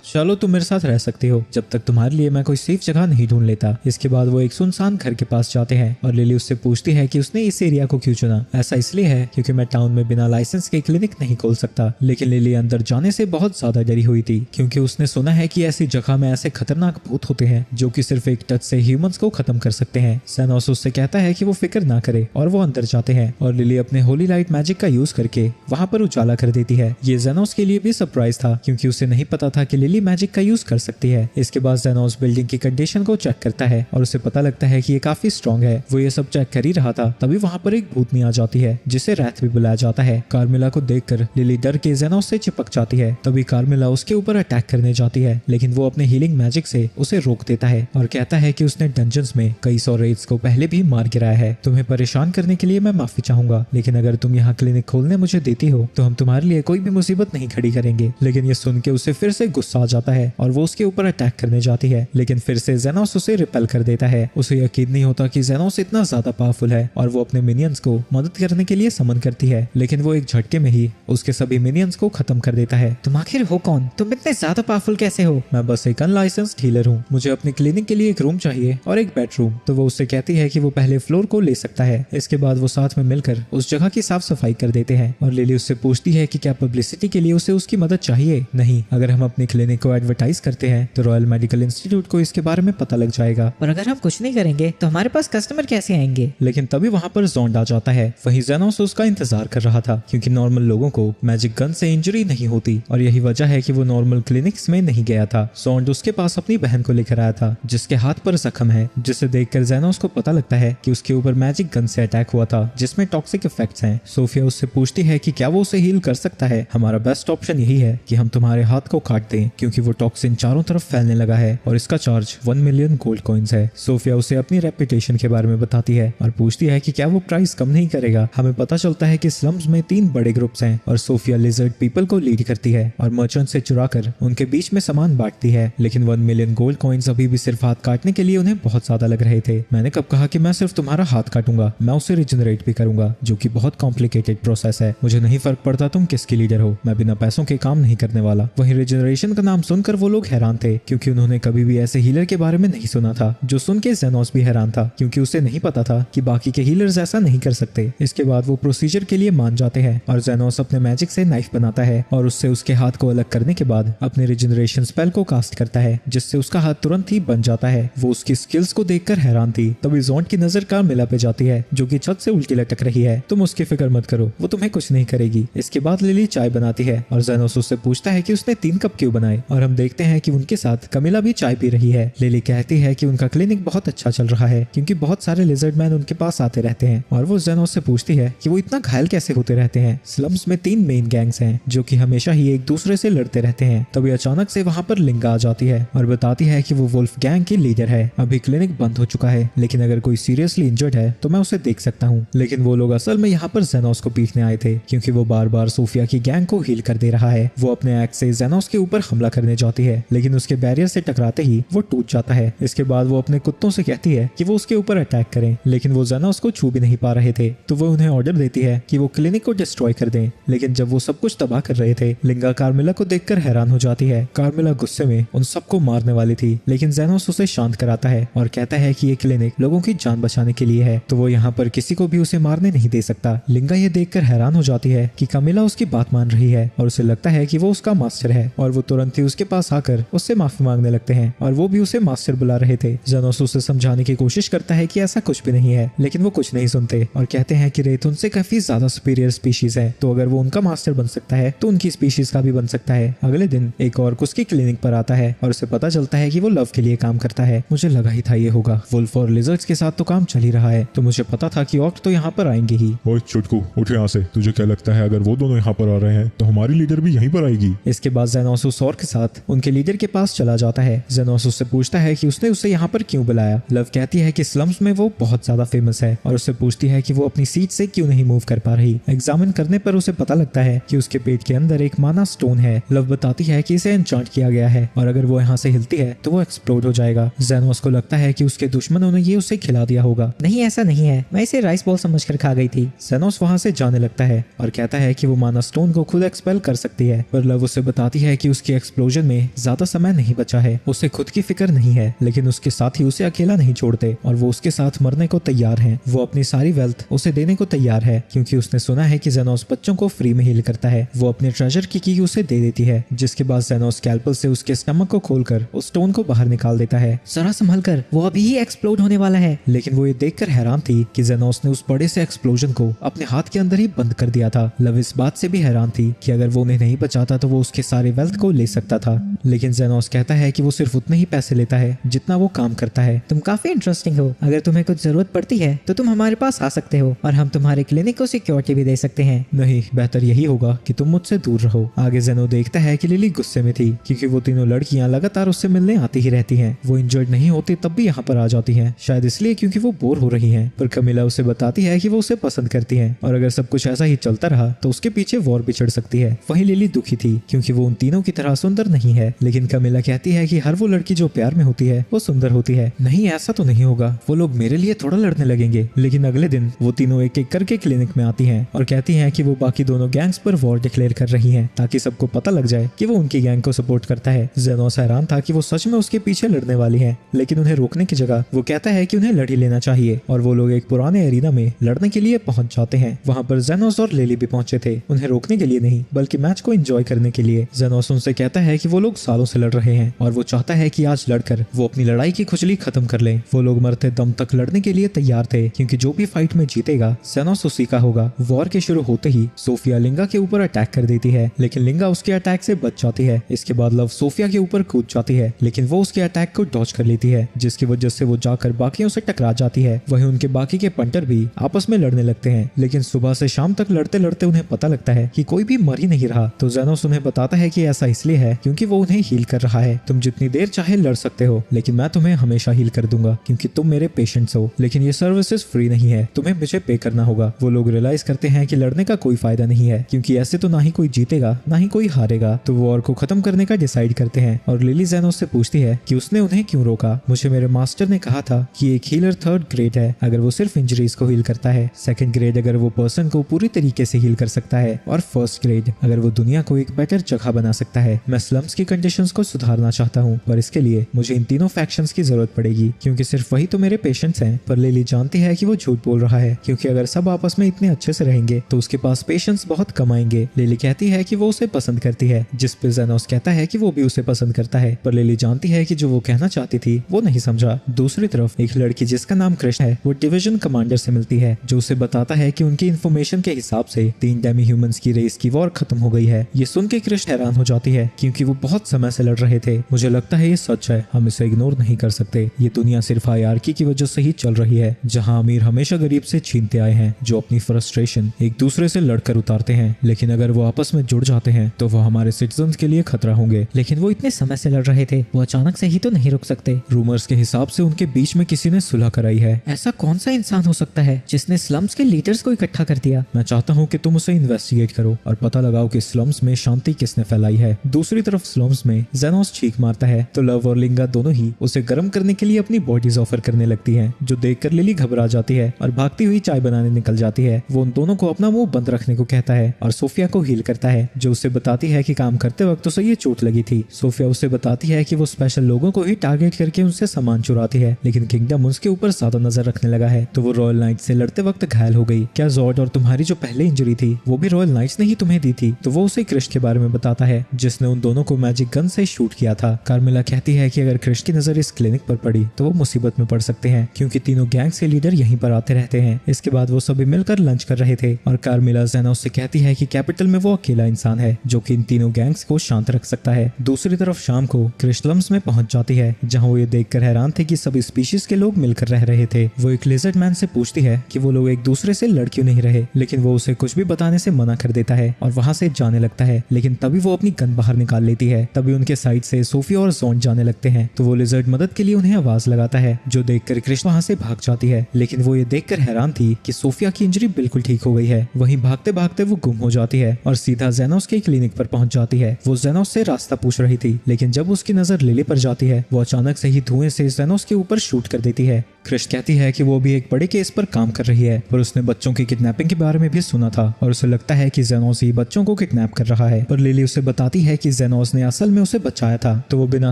चलो तुम मेरे साथ रह सकते हो जब तक तुम्हारे लिए मैं कोई सेफ जगह नहीं ढूंढ लेता। इसके बाद वो एक सुनसान घर के पास जाते हैं और लिली उससे पूछती है कि उसने इस एरिया को क्यों चुना। ऐसा इसलिए है क्योंकि मैं टाउन में बिना लाइसेंस के क्लिनिक नहीं खोल सकता। लेकिन लिली अंदर जाने से बहुत ज्यादा डरी हुई थी, क्योंकि उसने सुना है कि ऐसी जगह में ऐसे खतरनाक भूत होते हैं जो कि सिर्फ एक टच से ह्यूमंस को खत्म कर सकते हैं। जेनोस उससे कहता है कि वो फिक्र ना करे और वो अंदर जाते हैं और लिली अपने होली लाइट मैजिक का यूज करके वहां पर उजाला कर देती है। ये जेनोस के लिए भी सरप्राइज था, क्योंकि उसे नहीं पता था कि लिली मैजिक का यूज कर सकती है। इसके बाद जेनोस बिल्डिंग की कंडीशन को चेक करता है और उसे पता लगता है कि ये काफी स्ट्रॉन्ग है। वो ये सब चेक कर ही रहा था, तभी वहां पर एक भूतनी आ जाती है जिसे रैथ भी बुलाया जाता है। कार्मेला को देखकर लिली डर के जेनोस से चिपक जाती है। तभी कार्मेला उसके ऊपर अटैक करने जाती है, लेकिन वो अपने हीलिंग मैजिक से उसे रोक देता है और कहता है कि उसने डंजन्स में कई सौ रेड्स को पहले भी मार गिराया है। तुम्हें परेशान करने के लिए मैं माफी चाहूंगा, लेकिन अगर तुम यहाँ क्लिनिक खोलने मुझे देती हो तो हम तुम्हारे लिए कोई भी मुसीबत नहीं खड़ी करेंगे। लेकिन ये सुन के उसे फिर से गुस्सा आ जाता है और वो उसके ऊपर अटैक करने जाती है, लेकिन फिर से जेनोस उसे रिपेल कर देता है। उसे यकीन नहीं होता कि जेनोस इतना ज्यादा पावरफुल है और वो अपने मिनियंस को मदद करने के लिए समन करती है, लेकिन वो एक झटके में ही उसके सभी मिनियंस को खत्म कर देता है। तुम आखिर हो कौन? तुम इतने ज्यादा पावरफुल कैसे हो? मैं बस एक अनलाइसेंस्ड हीलर हूँ। मुझे अपनी क्लिनिक के लिए एक रूम चाहिए और एक बेडरूम। तो वो उससे कहती है कि वो पहले फ्लोर को ले सकता है। इसके बाद वो साथ में मिलकर उस जगह की साफ सफाई कर देते हैं और लिली उससे पूछती है कि क्या पब्लिसिटी के लिए उसे उसकी मदद चाहिए। नहीं, अगर हम अपनी क्लिनिक को एडवर्टाइज करते हैं तो रॉयल मेडिकल इंस्टीट्यूट को इसके बारे में पता लग जाएगा। और अगर हम कुछ नहीं करेंगे तो हमारे पास कस्टमर कैसे आएंगे? लेकिन तभी वहाँ पर जोंड आ जाता है। वहीं जेनोस उसका इंतजार कर रहा था, क्योंकि नॉर्मल लोगों को मैजिक गन से इंजरी नहीं होती और यही वजह है कि वो नॉर्मल क्लिनिक्स में नहीं गया था। जोंड उसके पास अपनी बहन को लेकर आया था जिसके हाथ पर जख्म है, जिसे देखकर जेनोस को पता लगता है कि उसके ऊपर मैजिक गन से अटैक हुआ था जिसमें टॉक्सिक इफेक्ट्स हैं। सोफिया उससे पूछती है कि क्या वो उसे हील कर सकता है। हमारा बेस्ट ऑप्शन यही है कि हम तुम्हारे हाथ को काट दें, क्योंकि वो टॉक्सिन चारों तरफ फैलने लगा है और इसका चार्ज 1 मिलियन गोल्ड कॉइन्स है। सोफिया उसे अपनी रेपुटेशन के बारे में बताती है और पूछती है कि क्या वो प्राइस कम नहीं करेगा। हमें पता चलता है कि स्लम्स में 3 बड़े ग्रुप्स हैं और सोफिया लिजर्ड पीपल को लीड करती है और मर्चेंट से चुराकर उनके बीच में सामान बांटती है। लेकिन 1 मिलियन गोल्ड कॉइन्स अभी भी सिर्फ हाथ काटने के लिए उन्हें बहुत ज्यादा लग रहे थे। मैंने कब कहा कि मैं सिर्फ तुम्हारा हाथ काटूंगा, मैं उसे रिजनरेट भी करूंगा, जो कि बहुत कॉम्प्लिकेटेड प्रोसेस है। मुझे नहीं फर्क पड़ता तुम किसकी लीडर हो, मैं बिना पैसों के काम नहीं करने वाला। वहीं रिजनरेशन का नाम सुनकर वो लोग हैरान थे, क्योंकि उन्होंने कभी भी ऐसे हीलर के बारे में नहीं सुना था। जो सुन के जेनोस भी हैरान था, क्योंकि उसे नहीं पता था कि बाकी के हीलर्स ऐसा नहीं कर सकते। इसके बाद वो प्रोसीजर के लिए मान जाते हैं और जेनोस अपने मैजिक से नाइफ बनाता है और उससे उसके हाथ को अलग करने के बाद अपने रिजनरेशन स्पेल को कास्ट करता है जिससे उसका हाथ तुरंत ही बन जाता है। वो उसकी स्किल्स को देखकर हैरान थी। तभी ज़ोंड की नजर कार्मिला पे जाती है जो कि छत से उल्टी लटक रही है। तुम उसकी फिक्र मत करो, वो तुम्हें कुछ नहीं करेगी। इसके बाद लिली चाय बनाती है और जेनोस उससे पूछता है कि उसने 3 कप क्यों बनाए और हम देखते हैं कि उनके साथ कमिला भी चाय पी रही है। लिली कहती है कि उनका क्लिनिक बहुत अच्छा चल रहा है क्योंकि बहुत सारे लिजर्ड मैन उनके पास आते रहते हैं और वो जेनोस से पूछती है कि वो इतना घायल कैसे होते रहते हैं। स्लम्स में 3 मेन गैंग्स हैं जो कि हमेशा ही एक दूसरे से लड़ते रहते हैं। तभी अचानक से वहाँ पर लिंगा आ जाती है और बताती है कि वो वुल्फ गैंग की लीडर है। अभी क्लिनिक बंद हो चुका है लेकिन अगर कोई सीरियसली इंजर्ड है तो मैं उसे देख सकता हूँ। लेकिन वो लोग असल में यहाँ पर जेनोस को पीटने आए थे क्योंकि वो बार बार सोफिया की गैंग को हील कर दे रहा है। वो अपने एक्स से जेनोस के ऊपर हमला करने जाती है लेकिन उसके बैरियर से टकराते ही वो टूट जाता है। इसके बाद वो अपने कुत्तों से कहती है कि वो उसके ऊपर अटैक करें लेकिन वो जेनोस को छू भी नहीं पा रहे थे। तो वो उन्हें ऑर्डर देती है कि वो क्लिनिक को डिस्ट्रॉय कर दें। लेकिन जब वो सब कुछ तबाह कर रहे थे लिंगा कार्मिला को देखकर हैरान हो जाती है। कार्मिला गुस्से में उन सबको मारने वाली थी लेकिन जेनोस उसे शांत कराता है और कहता है कि ये क्लिनिक लोगों की जान बचाने के लिए है तो वो यहाँ पर किसी को भी उसे मारने नहीं दे सकता। लिंगा ये देखकर हैरान हो जाती है कि कमिला उसकी बात मान रही है और उसे लगता है कि वो उसका मास्टर है और वो तुरंत ही उसके पास आकर उससे माफी मांगने लगते हैं और वो भी उसे मास्टर बुला रहे थे। जेनोस उसे समझाने की कोशिश करता है कि ऐसा कुछ भी नहीं है लेकिन वो कुछ नहीं सुनते और कहते हैं कि रेत उनसे काफी ज्यादा सुपीरियर स्पीशीज है तो अगर वो उनका मास्टर बन सकता है तो उनकी स्पीशीज का भी बन सकता है। अगले दिन एक और उसकी क्लिनिक पर आता है और उसे पता चलता है कि वो लव के लिए काम करता है। मुझे लगा ही था ये होगा। वुल्फ और लिजर्ड्स के साथ तो काम चल ही रहा है तो मुझे पता था कि ऑक्ट तो यहाँ पर आएंगे ही। ओए चुटकू उठ यहाँ से। तुझे क्या लगता है अगर वो दोनों यहाँ पर आ रहे हैं तो हमारी लीडर भी यहीं पर आएगी? इसके बाद जेनोस उस और के साथ उनके लीडर के पास चला जाता है। जेनोस उससे पूछता है कि उसने उसे यहाँ पर क्यों बुलाया। लव कहती है कि स्लम्स में वो बहुत ज्यादा फेमस है और उससे पूछती है कि वो अपनी सीट से क्यों नहीं मूव कर पा रही। एग्जामिन करने पर उसे पता लगता है कि उसके पेट के अंदर एक माना स्टोन है। लव बताती है कि इसे एन्चांट किया गया है और अगर वो यहाँ से हिलती है तो वो एक्सप्लोड हो जाएगा। जेनोस को लगता है कि उसके दुश्मनों ने ये उसे खिला दिया होगा। नहीं, ऐसा नहीं है, मैं इसे राइस बॉल समझकर खा गई थी। जेनोस वहाँ से जाने लगता है और कहता है कि वो माना स्टोन को खुद एक्सपेल कर सकती है पर लव उसे बताती है कि उसकी एक्सप्लोजन में ज्यादा समय नहीं बचा है। उसे खुद की फिक्र नहीं है लेकिन उसके साथी उसे अकेला नहीं छोड़ते और वो उसके साथ मरने को तैयार हैं। वो अपनी सारी वेल्थ उसे देने को तैयार है क्योंकि उसने सुना है कि जेनोस बच्चों को फ्री में हील करता है। वो अपने ट्रेजर की उसे दे देती है जिसके बाद जेनोस स्कैल्पल से उसके स्टमक को खोलकर उस स्टोन को बाहर निकाल देता है। जरा संभल कर, वो अभी ही एक्सप्लोड होने वाला है। लेकिन वो ये देखकर हैरान थी कि जेनोस ने उस बड़े से एक्सप्लोजन को अपने हाथ के अंदर ही बंद कर दिया था। लव इस बात से भी हैरान थी कि अगर वो उन्हें नहीं बचाता तो वो उसके सारे वेल्थ को ले सकता था। लेकिन जेनोस कहता है कि वो सिर्फ उतने ही पैसे लेता है जितना वो काम करता है। तुम काफी इंटरेस्टिंग हो, अगर तुम्हें कुछ जरूरत पड़ती है तो तुम हमारे पास आ सकते हो और हम तुम्हारे क्लिनिक को सिक्योरिटी भी दे सकते हैं। नहीं, बेहतर यही होगा कि तुम मुझसे दूर रहो। आगे जेनो देखता है कि लिली गुस्से में थी क्योंकि वो तीनों लड़कियां लगातार उससे मिलने आती ही रहती हैं। वो इंजर्ड नहीं होती तब भी यहाँ पर आ जाती हैं, शायद इसलिए क्योंकि वो बोर हो रही हैं। पर कमिला उसे बताती है कि वो उसे पसंद करती है और अगर सब कुछ ऐसा ही चलता रहा तो उसके पीछे वॉर भी चढ़ सकती है। वहीं लिली दुखी थी क्योंकि वो उन तीनों की तरह सुंदर नहीं है। लेकिन कमिला कहती है कि हर वो लड़की जो प्यार में होती है वो सुंदर होती है। नहीं, ऐसा तो नहीं होगा, वो लोग मेरे लिए थोड़ा लड़ने लगेंगे। लेकिन अगले दिन वो तीनों एक एक करके क्लिनिक में आती हैं और कहती हैं कि वो बाकी दोनों गैंग्स पर वॉर डिक्लेयर कर रही हैं ताकि सबको पता लग जाए कि वो उनकी गैंग को सपोर्ट करता है। जेनोस हैरान था कि वो सच में उसके पीछे लड़ने वाली है लेकिन उन्हें रोकने की जगह वो कहता है कि उन्हें लड़ ही लेना चाहिए और वो लोग एक पुराने एरिना में लड़ने के लिए पहुंच जाते हैं। वहाँ पर जेनोस और लिली भी पहुंचे थे, उन्हें रोकने के लिए नहीं बल्कि मैच को एंजॉय करने के लिए। जेनोस उनसे कहता है कि वो लोग सालों से लड़ रहे हैं और वो चाहता है कि आज लड़कर वो अपनी लड़ाई की खुजली खत्म कर ले। वो लोग मरते दम तक लड़ने के लिए तैयार थे क्योंकि जो भी फाइट में जीतेगा जेनोस उसी का होगा। वॉर के शुरू होते ही सोफिया लिंगा के ऊपर अटैक कर देती है लेकिन लिंगा उसके अटैक से बच जाती है। इसके बाद लव सोफिया के ऊपर कूद जाती है लेकिन वो उसके अटैक को डॉज कर लेती है जिसकी वजह से वो जाकर बाकियों से टकरा जाती है। वहीं उनके बाकी के पंटर भी आपस में लड़ने लगते हैं लेकिन सुबह से शाम तक लड़ते लड़ते उन्हें पता लगता है कि कोई भी मर ही नहीं रहा। तो जेनोस उन्हें बताता है कि ऐसा इसलिए है क्योंकि वो उन्हें हील कर रहा है। तुम जितनी देर चाहे लड़ सकते हो लेकिन मैं तुम्हें हमेशा हील कर दूंगा क्योंकि तुम मेरे पेशेंट्स हो, लेकिन ये सर्विसेज फ्री नहीं है, तुम्हें मुझे पे करना होगा। वो लोग रियलाइज करते हैं कि लड़ने का कोई फायदा नहीं है क्योंकि ऐसे तो ना ही कोई जीतेगा ना ही कोई हारेगा। तो वो वॉर को खत्म करने का डिसाइड करते हैं और लिली जेनोस से पूछती है कि उसने उन्हें क्यों रोका। मुझे मेरे मास्टर ने कहा था कि एक हीलर 3rd ग्रेड है अगर वो सिर्फ इंजरीज को हील करता है, 2nd ग्रेड अगर वो पर्सन को पूरी तरीके से हील कर सकता है और 1st ग्रेड अगर वो दुनिया को एक बेटर जगह बना सकता है। मैं स्लम्स की कंडीशंस को सुधारना चाहता हूँ पर इसके लिए मुझे इन तीनों फैक्शंस की जरूरत पड़ेगी क्योंकि सिर्फ वही तो मेरे पेशेंट्स हैं। पर लिली जानती है कि वो झूठ बोल रहा है क्योंकि अगर सब आपस में इतने अच्छे से रहेंगे तो उसके पास पेशेंट्स बहुत कम आएंगे। लिली कहती है कि वो उसे पसंद करती है जिस पे जेनोस कहता है कि वो भी उसे उसे पसंद करता है, पर लिली जानती है कि जो वो कहना चाहती थी वो नहीं समझा। दूसरी तरफ एक लड़की जिसका नाम कृष्ण है वो डिवीजन कमांडर से मिलती है, जो उसे बताता है कि उनकी इन्फॉर्मेशन के हिसाब से 3 डेमी ह्यूमंस की रेस की वॉर खत्म हो गई है। ये सुन के कृष्ण हैरान हो जाती है क्योंकि वो बहुत समय से लड़ रहे थे। मुझे लगता है ये सच है, हम इसे इग्नोर नहीं कर सकते। ये दुनिया सिर्फ हायरार्की की वजह से ही चल रही है, जहाँ अमीर हमेशा गरीब से छीनते आए हैं, जो अपनी फ्रस्ट्रेशन एक दूसरे से लड़कर उतारते हैं। लेकिन अगर वो आपस में जुड़ जाते हैं तो वो हमारे सिटीजन्स के लिए खतरा होंगे। लेकिन वो इतने समय से लड़ रहे थे, वो अचानक से ही तो नहीं रुक सकते। रूमर्स के हिसाब से उनके बीच में किसी ने सुलह कराई है। ऐसा कौन सा इंसान हो सकता है जिसने स्लम्स के लीडर्स को इकट्ठा कर दिया? मैं चाहता हूँ कि तुम उसे इन्वेस्टिगेट करो और पता लगाओ कि स्लम्स में शांति किसने फैलाई है। दूसरी तरफ स्लम्स में जेनोस चीख मारता है तो लव और लिंगा दोनों ही उसे गर्म करने के लिए अपनी बॉडीज ऑफर करने लगती हैं, जो देखकर लिली घबरा जाती है और भागती हुई चाय बनाने निकल जाती है। वो उन दोनों को अपना मुंह बंद रखने को कहता है और सोफिया को हील करता है, जो उसे बताती है कि काम करते वक्त उसे ये चोट लगी थी। सोफिया उसे बताती है कि वो स्पेशल लोगों को ही टारगेट करके उनसे सामान चुराती है, लेकिन किंगडम उसके ऊपर ज्यादा नजर रखने लगा है, तो वो रॉयल नाइट से लड़ते वक्त घायल हो गई। क्या जॉर्ड और तुम्हारी जो पहले इंजरी थी वो भी रॉयल नाइट्स ने ही तुम्हें दी थी? तो वो उसे कृष्ण के बारे में बताता है जिसने उन दोनों को मैजिक गन से शूट किया था। कार्मेला कहती है कि अगर कृष्ण की नजर इस क्लिनिक पर पड़ी तो वो मुसीबत में पड़ सकते हैं, क्योंकि तीनों गैंग्स के लीडर यहीं पर आते रहते हैं। इसके बाद वो सभी मिलकर लंच कर रहे थे और कार्मेला जेनोस से कहती है कि कैपिटल में वो अकेला इंसान है जो कि इन तीनों गैंग्स को शांत रख सकता है। दूसरी तरफ शाम को क्रिस्टलम्स में पहुंच जाती है, जहां वो ये देखकर हैरान थे कि सभी स्पीशीज के लोग मिलकर रह रहे थे। वो एक लिजर्ड मैन से पूछती है कि वो लोग एक दूसरे से लड़ क्यों नहीं रहे, लेकिन वो उसे कुछ भी बताने से मना कर देता है और वहां से जाने लगता है। लेकिन तभी वो अपनी गन बाहर निकाल लेती है। तभी उनके साइड से सोफिया और जॉन जाने लगते हैं, तो वो लिजर्ड मदद के लिए उन्हें आवाज लगाता है, जो देखकर कृष्ण वहां से भाग जाती है। लेकिन वो ये देखकर हैरान थी कि सोफिया की इंजरी बिल्कुल ठीक हो गई है। वहीं भागते भागते वो गुम हो जाती है और सीधा जेनोस के क्लिनिक पर पहुंच जाती है। वो जेनोस से रास्ता पूछ रही थी, लेकिन जब उसकी नजर लिली पर जाती है वो अचानक से ही धुएं से जेनोस के ऊपर शूट कर देती है। कृष्ण कहती है कि वो भी एक बड़े केस पर काम कर रही है, पर उसने बच्चों की किडनैपिंग के बारे में भी सुना था और उसे लगता है कि जेनोस ही बच्चों को किडनैप कर रहा है। पर लिली उसे बताती है कि जेनोस ने असल में उसे बचाया था, तो वो बिना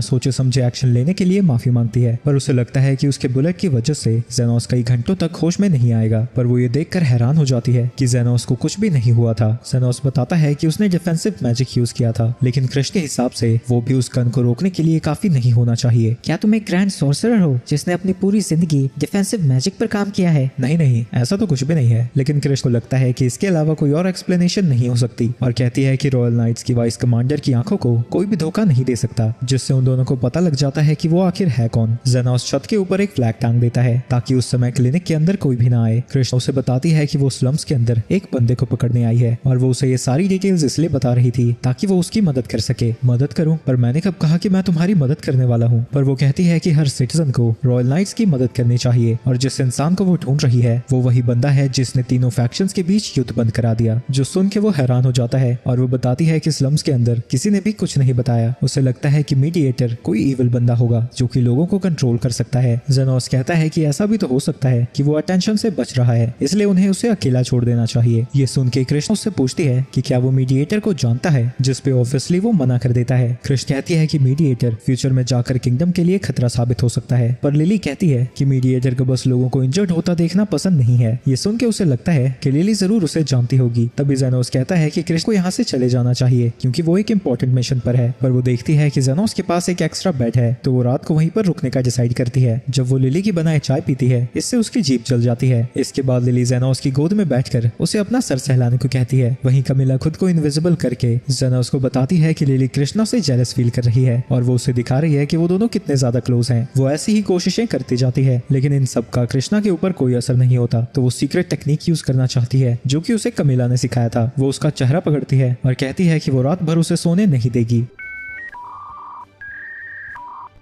सोचे समझे एक्शन लेने के लिए माफी मांगती है। पर उसे लगता है कि उसके बुलेट की वजह से जेनोस कई घंटों तक होश में नहीं आएगा। पर वो ये देखकर हैरान हो जाती है कि जेनोस को कुछ भी नहीं हुआ था। जेनोस बताता है कि उसने डिफेंसिव मैजिक यूज किया था, लेकिन कृष्ण के हिसाब से वो भी उस गन को रोकने के लिए काफी नहीं होना चाहिए। क्या तुम एक ग्रैंड सॉर्सरर हो जिसने अपनी पूरी जिंदगी डिफेंसिव मैजिक पर काम किया है? नहीं, ऐसा तो कुछ भी नहीं है, लेकिन कृष्ण को लगता है कि इसके अलावा कोई और एक्सप्लेनेशन नहीं हो सकती और कहती है कि रॉयल नाइट्स की वाइस कमांडर की आंखों को कोई भी धोखा नहीं दे सकता, जिससे उन दोनों को पता लग जाता है कि वो आखिर है कौन। जेनोस छत के ऊपर एक फ्लैग टांग देता है ताकि उस समय क्लिनिक के अंदर कोई भी ना आए। कृष्ण उसे बताती है कि वो स्लम्स के अंदर एक बंदे को पकड़ने आई है और वो उसे ये सारी डिटेल्स इसलिए बता रही थी ताकि वो उसकी मदद कर सके। मदद करूं? पर मैंने कब कहा कि मैं तुम्हारी मदद करने वाला हूँ? पर वो कहती है कि हर सिटीजन को रॉयल नाइट्स की मदद करनी चाहिए और जिस इंसान को वो ढूंढ रही है वो वही बंदा है जिसने तीनों फैक्शंस के बीच युद्ध बंद करा दिया। जो सुन के वो हैरान हो जाता है और वो बताती है कि स्लम्स के अंदर किसी ने भी कुछ नहीं बताया। उसे लगता है कि मीडिएटर कोई इविल बंदा होगा जो कि लोगों को कंट्रोल कर सकता है। जेनोस कहता है कि ऐसा भी तो हो सकता है कि वो अटेंशन से बच रहा है, इसलिए उन्हें उसे अकेला छोड़ देना चाहिए। ये सुन के कृष्ण उससे पूछती है कि क्या वो मीडिएटर को जानता है, जिस पे ऑब्वियसली वो मना कर देता है। कृष्ण कहती है कि मीडिएटर फ्यूचर में जाकर किंगडम के लिए खतरा साबित हो सकता है, पर लिली कहती है कि मीडिएटर को बस लोगों को इंजर्ड होता देखना पसंद नहीं है। ये सुन के उसे लगता है कि लिली जरूर उसे जानती होगी। तभी जेनोस कहता है कि कृष्ण को यहाँ से चले जाना चाहिए क्योंकि वो एक इम्पोर्टेंट मिशन पर है। पर वो देखती है कि जेनोस के पास एक एक्स्ट्रा बेड है, तो वो रात को वहीं पर रुकने का डिसाइड करती है। जब वो लिली की बनाए चाय पीती है, इससे उसकी जीभ जल जाती है। इसके बाद लिली जेनोस की गोद में बैठकर उसे अपना सर सहलाने को कहती है। वहीं कमिला खुद को इनविजिबल करके जेनोस को बताती है कि लिली कृष्णा से जेलस फील कर रही है और वो उसे दिखा रही है कि वो दोनों कितने ज्यादा क्लोज हैं। वो ऐसी ही कोशिशें करती जाती है, लेकिन इन सब का कृष्णा के ऊपर कोई असर नहीं होता। तो वो सीक्रेट टेक्निक यूज करना चाहती है जो कि उसे कमिला ने सिखाया था। वो उसका चेहरा पकड़ती है और कहती है कि वो रात भर उसे सोने नहीं देगी।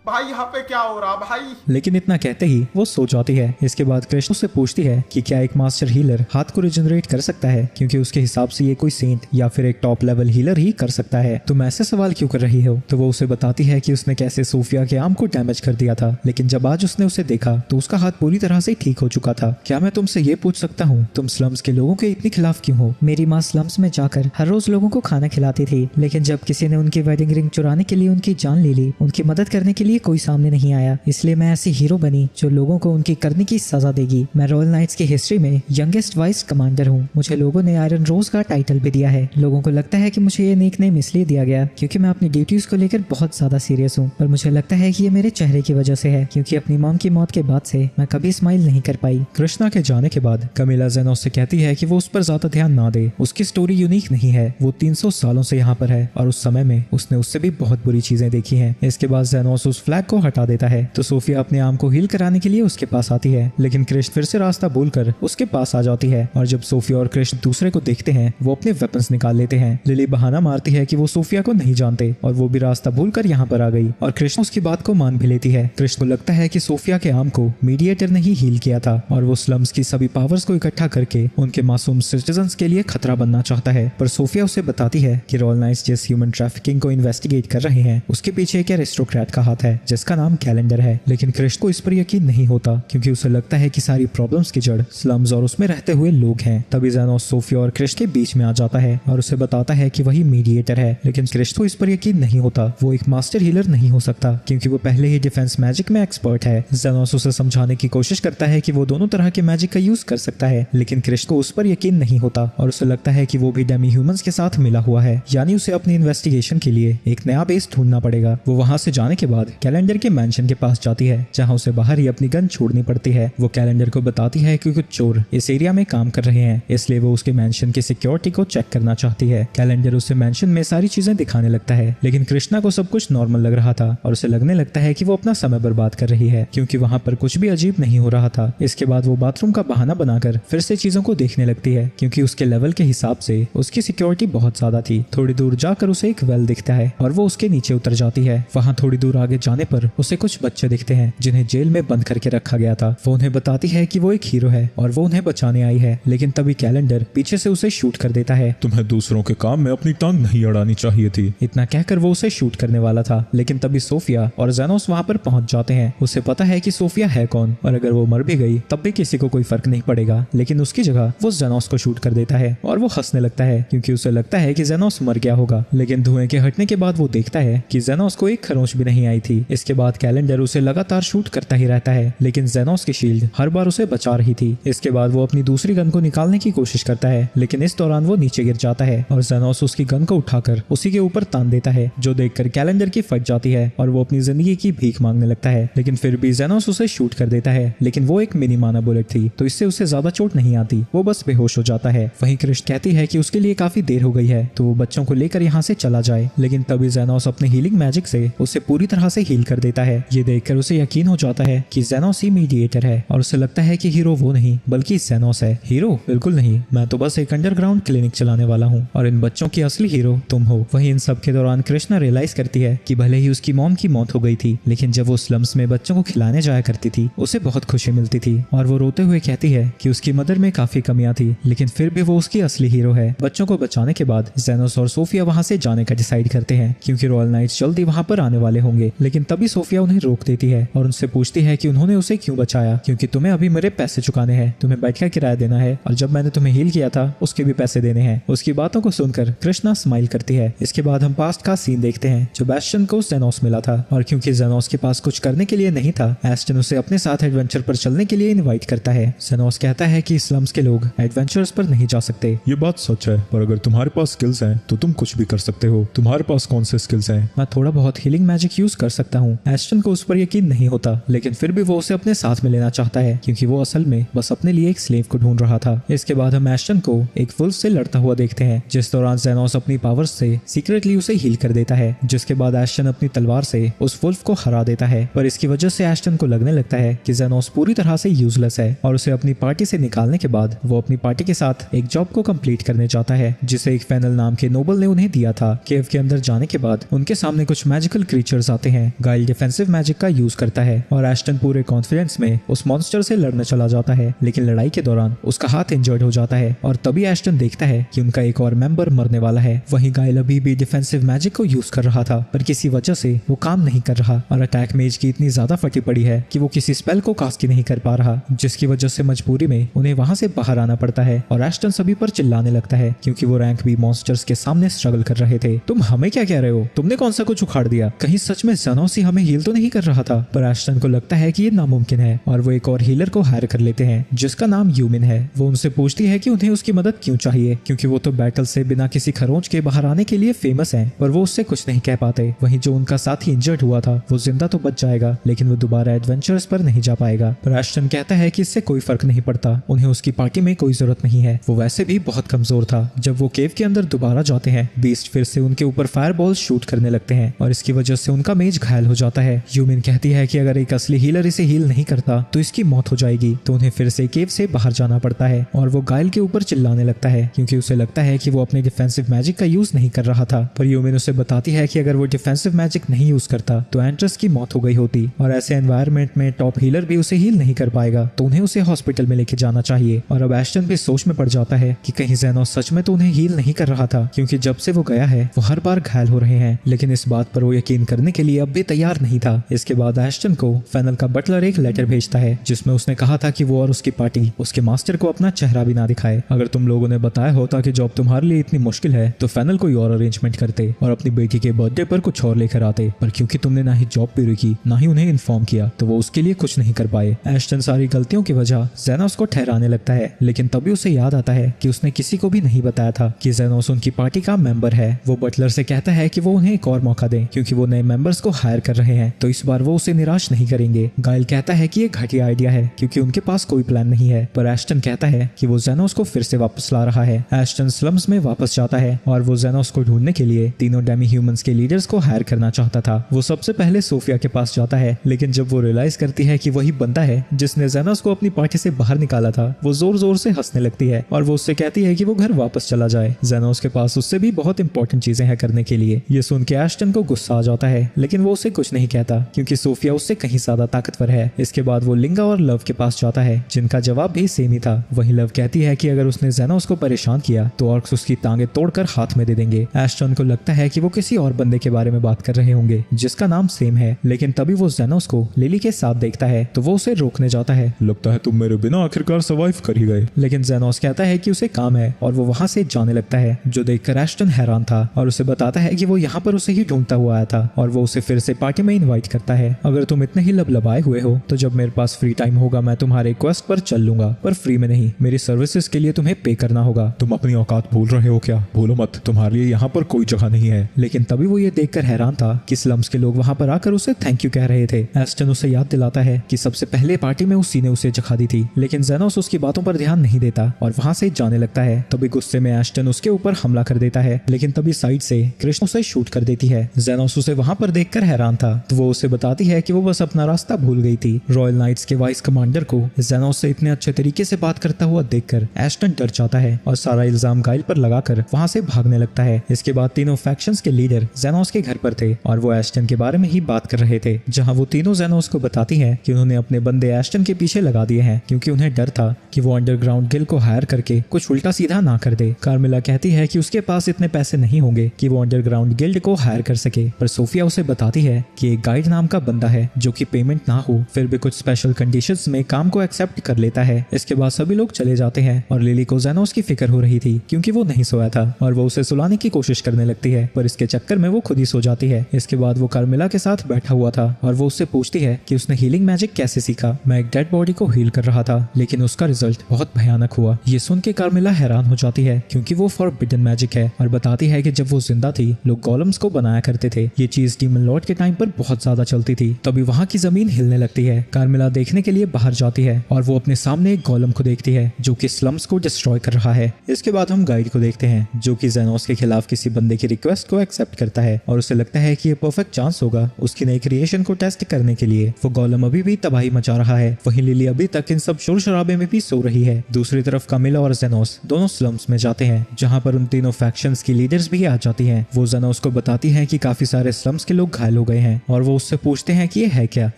भाई यहाँ पे क्या हो रहा भाई? लेकिन इतना कहते ही वो सो जाती है। इसके बाद कृष्ण से पूछती है कि क्या एक मास्टर हीलर हाथ को रिजनरेट कर सकता है, क्योंकि उसके हिसाब से ये कोई सेंट या फिर एक टॉप लेवल हीलर ही कर सकता है। तुम ऐसे सवाल क्यों कर रही हो? तो वो उसे बताती है कि उसने कैसे सोफिया के आर्म को डैमेज कर दिया था, लेकिन जब आज उसने उसे देखा तो उसका हाथ पूरी तरह से ठीक हो चुका था। क्या मैं तुमसे ये पूछ सकता हूँ, तुम स्लम्स के लोगों के इतने खिलाफ क्यों हो? मेरी माँ स्लम्स में जाकर हर रोज लोगों को खाना खिलाती थी, लेकिन जब किसी ने उनकी वेडिंग रिंग चुराने के लिए उनकी जान ले ली, उनकी मदद करने के लिए लिए कोई सामने नहीं आया, इसलिए मैं ऐसी हीरो बनी जो लोगों को उनकी करने की सजा देगी। मैं रॉयल नाइट्स की हिस्ट्री में यंगेस्ट वाइस कमांडर हूँ। मुझे लोगों ने आयरन रोज का टाइटल भी दिया है। लोगों को लगता है कि मुझे ये निक नेम इसलिए दिया गया क्योंकि मैं अपनी ड्यूटीज को लेकर बहुत ज्यादा सीरियस हूँ, पर मुझे लगता है कि ये मेरे चेहरे की वजह से है, क्योंकि अपनी मॉम की मौत के बाद से मैं कभी स्माइल नहीं कर पाई। कृष्णा के जाने के बाद कमिला जेनोस से कहती है कि वो उस पर ज्यादा ध्यान ना दे। उसकी स्टोरी यूनिक नहीं है, वो 300 सालों से यहाँ पर है और उस समय में उसने उससे भी बहुत बुरी चीजें देखी हैं। इसके बाद जेनोस उस फ्लैग को हटा देता है तो सोफिया अपने आर्म को हील कराने के लिए उसके पास आती है, लेकिन कृष्ण फिर से रास्ता भूलकर उसके पास आ जाती है और जब सोफिया और कृष्ण दूसरे को देखते हैं वो अपने वेपन्स निकाल लेते हैं। लिली बहाना मारती है कि वो सोफिया को नहीं जानते और वो भी रास्ता भूलकर यहाँ पर आ गई और कृष्ण उसकी बात को मान भी लेती है। कृष्ण को लगता है कि सोफिया के आर्म को मीडिएटर ने ही हील किया था और वो स्लम्स की सभी पावर्स को इकट्ठा करके उनके मासूम सिटीजन्स के लिए खतरा बनना चाहता है, पर सोफिया उसे बताती है कि रॉयल नाइट्स जिस ह्यूमन ट्रैफिकिंग को इन्वेस्टिगेट कर रहे हैं उसके पीछे एक एरिस्टोक्रेट का हाथ है जिसका नाम कैलेंडर है। लेकिन कृष्ण को इस पर यकीन नहीं होता क्योंकि उसे लगता है कि सारी प्रॉब्लम्स की जड़ स्लम्स और उसमें रहते हुए लोग हैं। तभी जेनोस सोफिया और कृष्ण के बीच में आ जाता है और उसे बताता है कि वही मीडिएटर है, लेकिन कृष्ण को इस पर यकीन नहीं होता। वो एक मास्टर हीलर नहीं हो सकता क्योंकि वो पहले ही डिफेंस मैजिक में एक्सपर्ट है। जेनोस उसे समझाने की कोशिश करता है कि वो दोनों तरह के मैजिक का यूज कर सकता है, लेकिन कृष्ण को उस पर यकीन नहीं होता और उसे लगता है कि वो भी डेमी ह्यूमंस के साथ मिला हुआ है, यानी उसे अपनी इन्वेस्टिगेशन के लिए एक नया बेस ढूंढना पड़ेगा। वो वहां से जाने के बाद कैलेंडर के मैंशन के पास जाती है जहां उसे बाहर ही अपनी गन छोड़नी पड़ती है। वो कैलेंडर को बताती है कि कुछ चोर इस एरिया में काम कर रहे हैं, इसलिए वो उसके मैंशन की सिक्योरिटी को चेक करना चाहती है। कैलेंडर उसे मैंशन में सारी चीजें दिखाने लगता है, लेकिन कृष्णा को सब कुछ नॉर्मल लग रहा था और उसे लगने लगता है कि वो अपना समय बर्बाद कर रही है क्योंकि वहां पर कुछ भी अजीब नहीं हो रहा था। इसके बाद वो बाथरूम का बहाना बनाकर फिर से चीजों को देखने लगती है क्योंकि उसके लेवल के हिसाब से उसकी सिक्योरिटी बहुत ज्यादा थी। थोड़ी दूर जाकर उसे एक वेल दिखता है और वो उसके नीचे उतर जाती है। वहाँ थोड़ी दूर आगे जाने पर उसे कुछ बच्चे दिखते हैं जिन्हें जेल में बंद करके रखा गया था। वो उन्हें बताती है कि वो एक हीरो है और वो उन्हें बचाने आई है, लेकिन तभी कैलेंडर पीछे से उसे शूट कर देता है। तुम्हें दूसरों के काम में अपनी टांग नहीं अड़ानी चाहिए थी। इतना कहकर वो उसे शूट करने वाला था, लेकिन तभी सोफिया और जेनोस वहाँ पर पहुंच जाते हैं। उसे पता है कि सोफिया है कौन और अगर वो मर भी गई तब भी किसी को कोई फर्क नहीं पड़ेगा, लेकिन उसकी जगह वो जेनोस को शूट कर देता है और वो हंसने लगता है क्योंकि उसे लगता है कि जेनोस मर गया होगा। लेकिन धुएं के हटने के बाद वो देखता है कि जेनोस को एक खरोंच भी नहीं आई थी। इसके बाद कैलेंडर उसे लगातार शूट करता ही रहता है, लेकिन जेनोस की शील्ड हर बार उसे बचा रही थी। इसके बाद वो अपनी दूसरी गन को निकालने की कोशिश करता है, लेकिन इस दौरान वो नीचे गिर जाता है और जेनोस उसकी गन को उठाकर उसी के ऊपर तान देता है, जो देखकर कैलेंडर की फट जाती है और वो अपनी जिंदगी की भीख मांगने लगता है। लेकिन फिर भी जेनोस उसे शूट कर देता है, लेकिन वो एक मिनी माना बुलेट थी तो इससे उसे ज्यादा चोट नहीं आती, वो बस बेहोश हो जाता है। वहीं कृष्ण कहती है कि उसके लिए काफी देर हो गई है तो वो बच्चों को लेकर यहाँ से चला जाए, लेकिन तभी जेनोस अपने हीलिंग मैजिक से उसे पूरी तरह से हील कर देता है। ये देखकर उसे यकीन हो जाता है कि जेनोस ही मीडिएटर है और उसे लगता है कि हीरो वो नहीं बल्कि जेनोस है। हीरो बिल्कुल नहीं, मैं तो बस एक अंडरग्राउंड क्लिनिक चलाने वाला हूँ और इन बच्चों की असली हीरो तुम हो। वहीं इन सब के दौरान कृष्णा रियलाइज करती है कि भले ही उसकी मॉम की मौत हो गई थी, लेकिन जब वो स्लम्स में बच्चों को खिलाने जाया करती थी उसे बहुत खुशी मिलती थी और वो रोते हुए कहती है कि उसकी मदर में काफी कमियां थी, लेकिन फिर भी वो उसकी असली हीरो है। बच्चों को बचाने के बाद जेनोस और सोफिया वहां से जाने का डिसाइड करते हैं क्योंकि रॉयल नाइट्स जल्दी वहां पर आने वाले होंगे, लेकिन तभी सोफिया उन्हें रोक देती है और उनसे पूछती है कि उन्होंने उसे क्यों बचाया, क्योंकि तुम्हें अभी मेरे पैसे चुकाने हैं, तुम्हें बेड का किराया देना है और जब मैंने तुम्हें हील किया था उसके भी पैसे देने हैं। उसकी बातों को सुनकर कृष्णा स्माइल करती है। इसके बाद हम पास्ट का सीन देखते हैं जो एस्टन को जेनोस मिला था और क्योंकि जेनोस के पास कुछ करने के लिए नहीं था, एस्टन उसे अपने साथ एडवेंचर पर चलने के लिए इनवाइट करता है। जेनोस कहता है कि स्लम्स के लोग एडवेंचर्स पर नहीं जा सकते। ये बात सच है, पर अगर तुम्हारे पास स्किल्स हैं तो तुम कुछ भी कर सकते हो। तुम्हारे पास कौन से स्किल्स हैं? मैं थोड़ा बहुत हीलिंग मैजिक यूज कर सकता हूँ। एस्टन को उस पर यकीन नहीं होता, लेकिन फिर भी वो उसे अपने साथ में लेना चाहता है क्योंकि वो असल में बस अपने लिए एक स्लेव को ढूंढ रहा था। इसके बाद हम एस्टन को एक वुल्फ से लड़ता हुआ देखते हैं, जिस दौरान जेनोस अपनी पावर्स से सीक्रेटली उसे हील कर देता है, जिसके बाद एस्टन अपनी तलवार से उस वुल्फ को हरा देता है। पर इसकी वजह से एस्टन को लगने लगता है कि जेनोस पूरी तरह से यूजलेस है और उसे अपनी पार्टी से निकालने के बाद वो अपनी पार्टी के साथ एक जॉब को कंप्लीट करने चाहता है जिसे एक फेनल नाम के नोबल ने उन्हें दिया था। केव के अंदर जाने के बाद उनके सामने कुछ मैजिकल क्रीचर्स आते हैं। गाइल डिफेंसिव मैजिक का यूज करता है और एस्टन पूरे कॉन्फिडेंस में उस मॉन्स्टर से लड़ने चला जाता है, लेकिन लड़ाई के दौरान उसका हाथ इंजर्ड हो जाता है और तभी एस्टन देखता है कि उनका एक और मेंबर मरने वाला है। वहीं गाइल अभी भी डिफेंसिव मैजिक को यूज कर रहा था, पर किसी वजह से वो काम नहीं कर रहा और अटैक मेज की इतनी ज्यादा फटी पड़ी है कि वो किसी स्पेल को कास्ट ही नहीं कर पा रहा, जिसकी वजह से मजबूरी में उन्हें वहां से बाहर आना पड़ता है और एस्टन सभी पर चिल्लाने लगता है क्योंकि वो रैंक बी मॉन्स्टर्स के सामने स्ट्रगल कर रहे थे। तुम हमें क्या कह रहे हो? तुमने कौन सा कुछ उखाड़ दिया? कहीं सच में जेनोस जेनोस ही हमें हील तो नहीं कर रहा था। पर एस्टन को लगता है कि ये नामुमकिन है और वो एक और हीलर को हायर कर लेते हैं जिसका नाम यूमिन है। वो उनसे पूछती है कि उन्हें उसकी मदद क्यों चाहिए, क्योंकि वो तो बैटल से बिना किसी खरोंच के बाहर आने के लिए फेमस हैं, पर वो उससे कुछ नहीं कह पाते। वहीं जो उनका साथी इंजर्ड हुआ था वो जिंदा तो बच जाएगा, लेकिन वो दोबारा एडवेंचर्स पर नहीं जा पाएगा। पर एस्टन कहता है कि इससे कोई फर्क नहीं पड़ता, उन्हें उसकी पार्टी में कोई जरूरत नहीं है, वो वैसे भी बहुत कमजोर था। जब वो केव के अंदर दोबारा जाते हैं, बीस्ट फिर से उनके ऊपर फायर बॉल शूट करने लगते हैं और इसकी वजह से उनका मेज घायल हो जाता है। यूमिन कहती है कि अगर एक असली हीलर इसे हील नहीं करता तो इसकी मौत हो जाएगी, तो उन्हें फिर से केव से बाहर जाना पड़ता है। और वो गाइल के ऊपर चिल्लाने लगता है क्योंकि उसे लगता है कि वो अपने डिफेंसिव मैजिक का यूज नहीं कर रहा था। पर यूमिन उसे बताती है कि अगर वो डिफेंसिव मैजिक नहीं यूज करता तो एंट्रस की मौत हो गई होती और ऐसे एनवायरनमेंट में टॉप हीलर भी उसे हील नहीं कर पाएगा, तो उन्हें उसे हॉस्पिटल में लेके जाना चाहिए। और अब एस्टन भी सोच में पड़ जाता है कि कहीं जेनोस सच में तो उन्हें हील नहीं कर रहा था, क्योंकि जब से वो गया है वो हर बार घायल हो रहे हैं। लेकिन इस बात पर वो यकीन करने के लिए अब भी तैयार नहीं था। इसके बाद एस्टन को फेनल का बटलर एक लेटर भेजता है जिसमें उसने कहा था कि वो और उसकी पार्टी उसके मास्टर को अपना चेहरा भी ना दिखाए। अगर तुम लोगों ने बताया होता कि जॉब तुम्हारे लिए इतनी मुश्किल है तो फेनल कोई और अरेंजमेंट करते और अपनी बेटी के बर्थडे पर कुछ और लेकर आते, पर क्योंकि तुमने ना ही जॉब पूरी की ना ही उन्हें इन्फॉर्म किया तो वो उसके लिए कुछ नहीं कर पाए। एस्टन सारी गलतियों की वजह जेनोस को ठहराने लगता है, लेकिन तभी उसे याद आता है कि उसने किसी को भी नहीं बताया था कि जेनोस उनकी पार्टी का मेंबर है। वो बटलर से कहता है कि वो उन्हें एक और मौका दें क्योंकि वो नए मेंबर्स को हायर कर रहे हैं, तो इस बार वो उसे निराश नहीं करेंगे। गाइल कहता है कि ये घटिया आइडिया है क्योंकि उनके पास कोई प्लान नहीं है, पर एस्टन कहता है कि वो जेनोस को फिर से वापस ला रहा है। एस्टन स्लम्स में वापस जाता है और वो जेनोस को ढूंढने के लिए तीनों डेमी ह्यूमंस के लीडर्स को हायर करना चाहता था। वो सबसे पहले सोफिया के पास जाता है, लेकिन जब वो रियलाइज करती है कि वही बंदा है जिसने जेनोस को अपनी पार्टी से बाहर निकाला था, वो जोर जोर से हंसने लगती है और वो उससे कहती है कि वो घर वापस चला जाए। जेनोस के पास उससे भी बहुत इंपॉर्टेंट चीजें हैं करने के लिए। ये सुन के एस्टन को गुस्सा आ जाता है, लेकिन वो उसे कुछ नहीं कहता क्योंकि सोफिया उससे कहीं ज्यादा ताकतवर है। इसके बाद वो लिंगा और लव के पास जाता है जिनका जवाब भी सेम ही था। वही लव कहती है कि अगर उसने जेनोस को परेशान किया तो ऑर्क्स उसकी टांगे तोड़कर हाथ में दे देंगे। एस्टन को लगता है कि वो किसी और बंदे के बारे में बात कर रहे होंगे जिसका नाम सेम है, लेकिन तभी वो जेनोस को लिली के साथ देखता है तो वो उसे रोकने जाता है। लगता है तुम मेरे बिना आखिरकार सर्वाइव कर ही गए। लेकिन जेनोस कहता है कि उसे काम है और वो वहां से जाने लगता है, जो देखकर एस्टन हैरान था और उसे बताता है कि वो यहाँ पर उसे ही ढूंढता हुआ आया था और वो उसे फिर से पार्टी में इनवाइट करता है। अगर तुम इतने ही लबलबाए हुए हो तो जब मेरे पास फ्री टाइम होगा मैं तुम्हारे क्वेस्ट पर चल लूंगा, पर फ्री में नहीं, मेरी सर्विसेज के लिए तुम्हें पे करना होगा। तुम अपनी औकात भूल रहे हो क्या? भूलो मत, तुम्हारे लिए यहाँ पर कोई जगह नहीं है। लेकिन तभी वो ये देखकर हैरान था कि स्लम्स के लोग वहां पर आकर उसे थैंक यू कह रहे थे। एस्टन उसे याद दिलाता है कि सबसे पहले पार्टी में उसी ने उसे जगह दी थी, लेकिन जेनोस उसकी बातों पर ध्यान नहीं देता और वहां से जाने लगता है। तभी गुस्से में एस्टन उसके ऊपर हमला कर देता है, लेकिन तभी साइड से कृष्ण उसे शूट कर देती है। जेनोस उसे वहां पर देखकर हैरान था, तो वो उसे बताती है कि वो बस अपना रास्ता भूल गई थी। रॉयल नाइट्स के वाइस कमांडर को जेनोस से इतने अच्छे तरीके से बात करता हुआ देखकर एस्टन डर जाता है और सारा इल्जाम गाइल पर लगाकर वहां से भागने लगता है। इसके बाद तीनों फैक्शंस के लीडर जेनोस के घर पर थे और वो एस्टन के बारे में ही बात कर रहे थे, जहां वो तीनों जेनोस को बताती हैं कि उन्होंने अपने बंदे एस्टन के पीछे लगा दिए हैं क्योंकि उन्हें डर था कि वो अंडरग्राउंड गिल्ड को हायर करके कुछ उल्टा सीधा ना कर दे। कार्मिला कहती है कि उसके पास इतने पैसे नहीं होंगे कि वो अंडरग्राउंड गिल्ड को हायर कर सके, पर सोफिया उसे बताती है कि एक गाइड नाम का बंदा है जो कि पेमेंट ना हो फिर भी कुछ स्पेशल कंडीशंस में काम को एक्सेप्ट कर लेता है। इसके बाद सभी लोग चले जाते हैं और लिली को जेनोस की फिक्र हो रही थी क्योंकि वो नहीं सोया था और वो उसे सुलाने की कोशिश करने लगती है, पर इसके चक्कर में वो खुद ही सो जाती है। इसके बाद वो कार्मिला के साथ बैठा हुआ था और वो उससे पूछती है कि उसने हीलिंग मैजिक कैसे सीखा। मैं एक डेड बॉडी को हील कर रहा था लेकिन उसका रिजल्ट बहुत भयानक हुआ। ये सुन के कार्मिला हैरान हो जाती है क्योंकि वो फॉरबिडन मैजिक है और बताती है कि जब वो जिंदा थी लोग गॉलम्स को बनाया करते थे। ये चीज डीमन लॉर्ड के टाइम पर बहुत ज्यादा चलती थी। तभी वहाँ की जमीन हिलने लगती है। कार्मिला देखने के लिए बाहर जाती है और वो अपने सामने एक गॉलम को देखती है जो कि स्लम्स को डिस्ट्रॉय कर रहा है। इसके बाद हम गाइड को देखते हैं जो कि जेनोस के खिलाफ किसी बंदे की रिक्वेस्ट को एक्सेप्ट करता है और उसे लगता है कि ये परफेक्ट चांस होगा उसकी नई क्रिएशन को टेस्ट करने के लिए। वो गॉलम अभी भी तबाही मचा रहा है, वहीं लिली अभी तक इन सब शोर शराबे में भी सो रही है। दूसरी तरफ कामिला और जेनोस दोनों स्लम्स में जाते हैं जहाँ पर उन तीनों फैक्शंस की लीडर्स भी आ जाती हैं। वो जेनोस को बताती हैं कि काफी सारे स्लम्स के लोग घायल हो गए हैं और वो उससे पूछते हैं कि ये है क्या।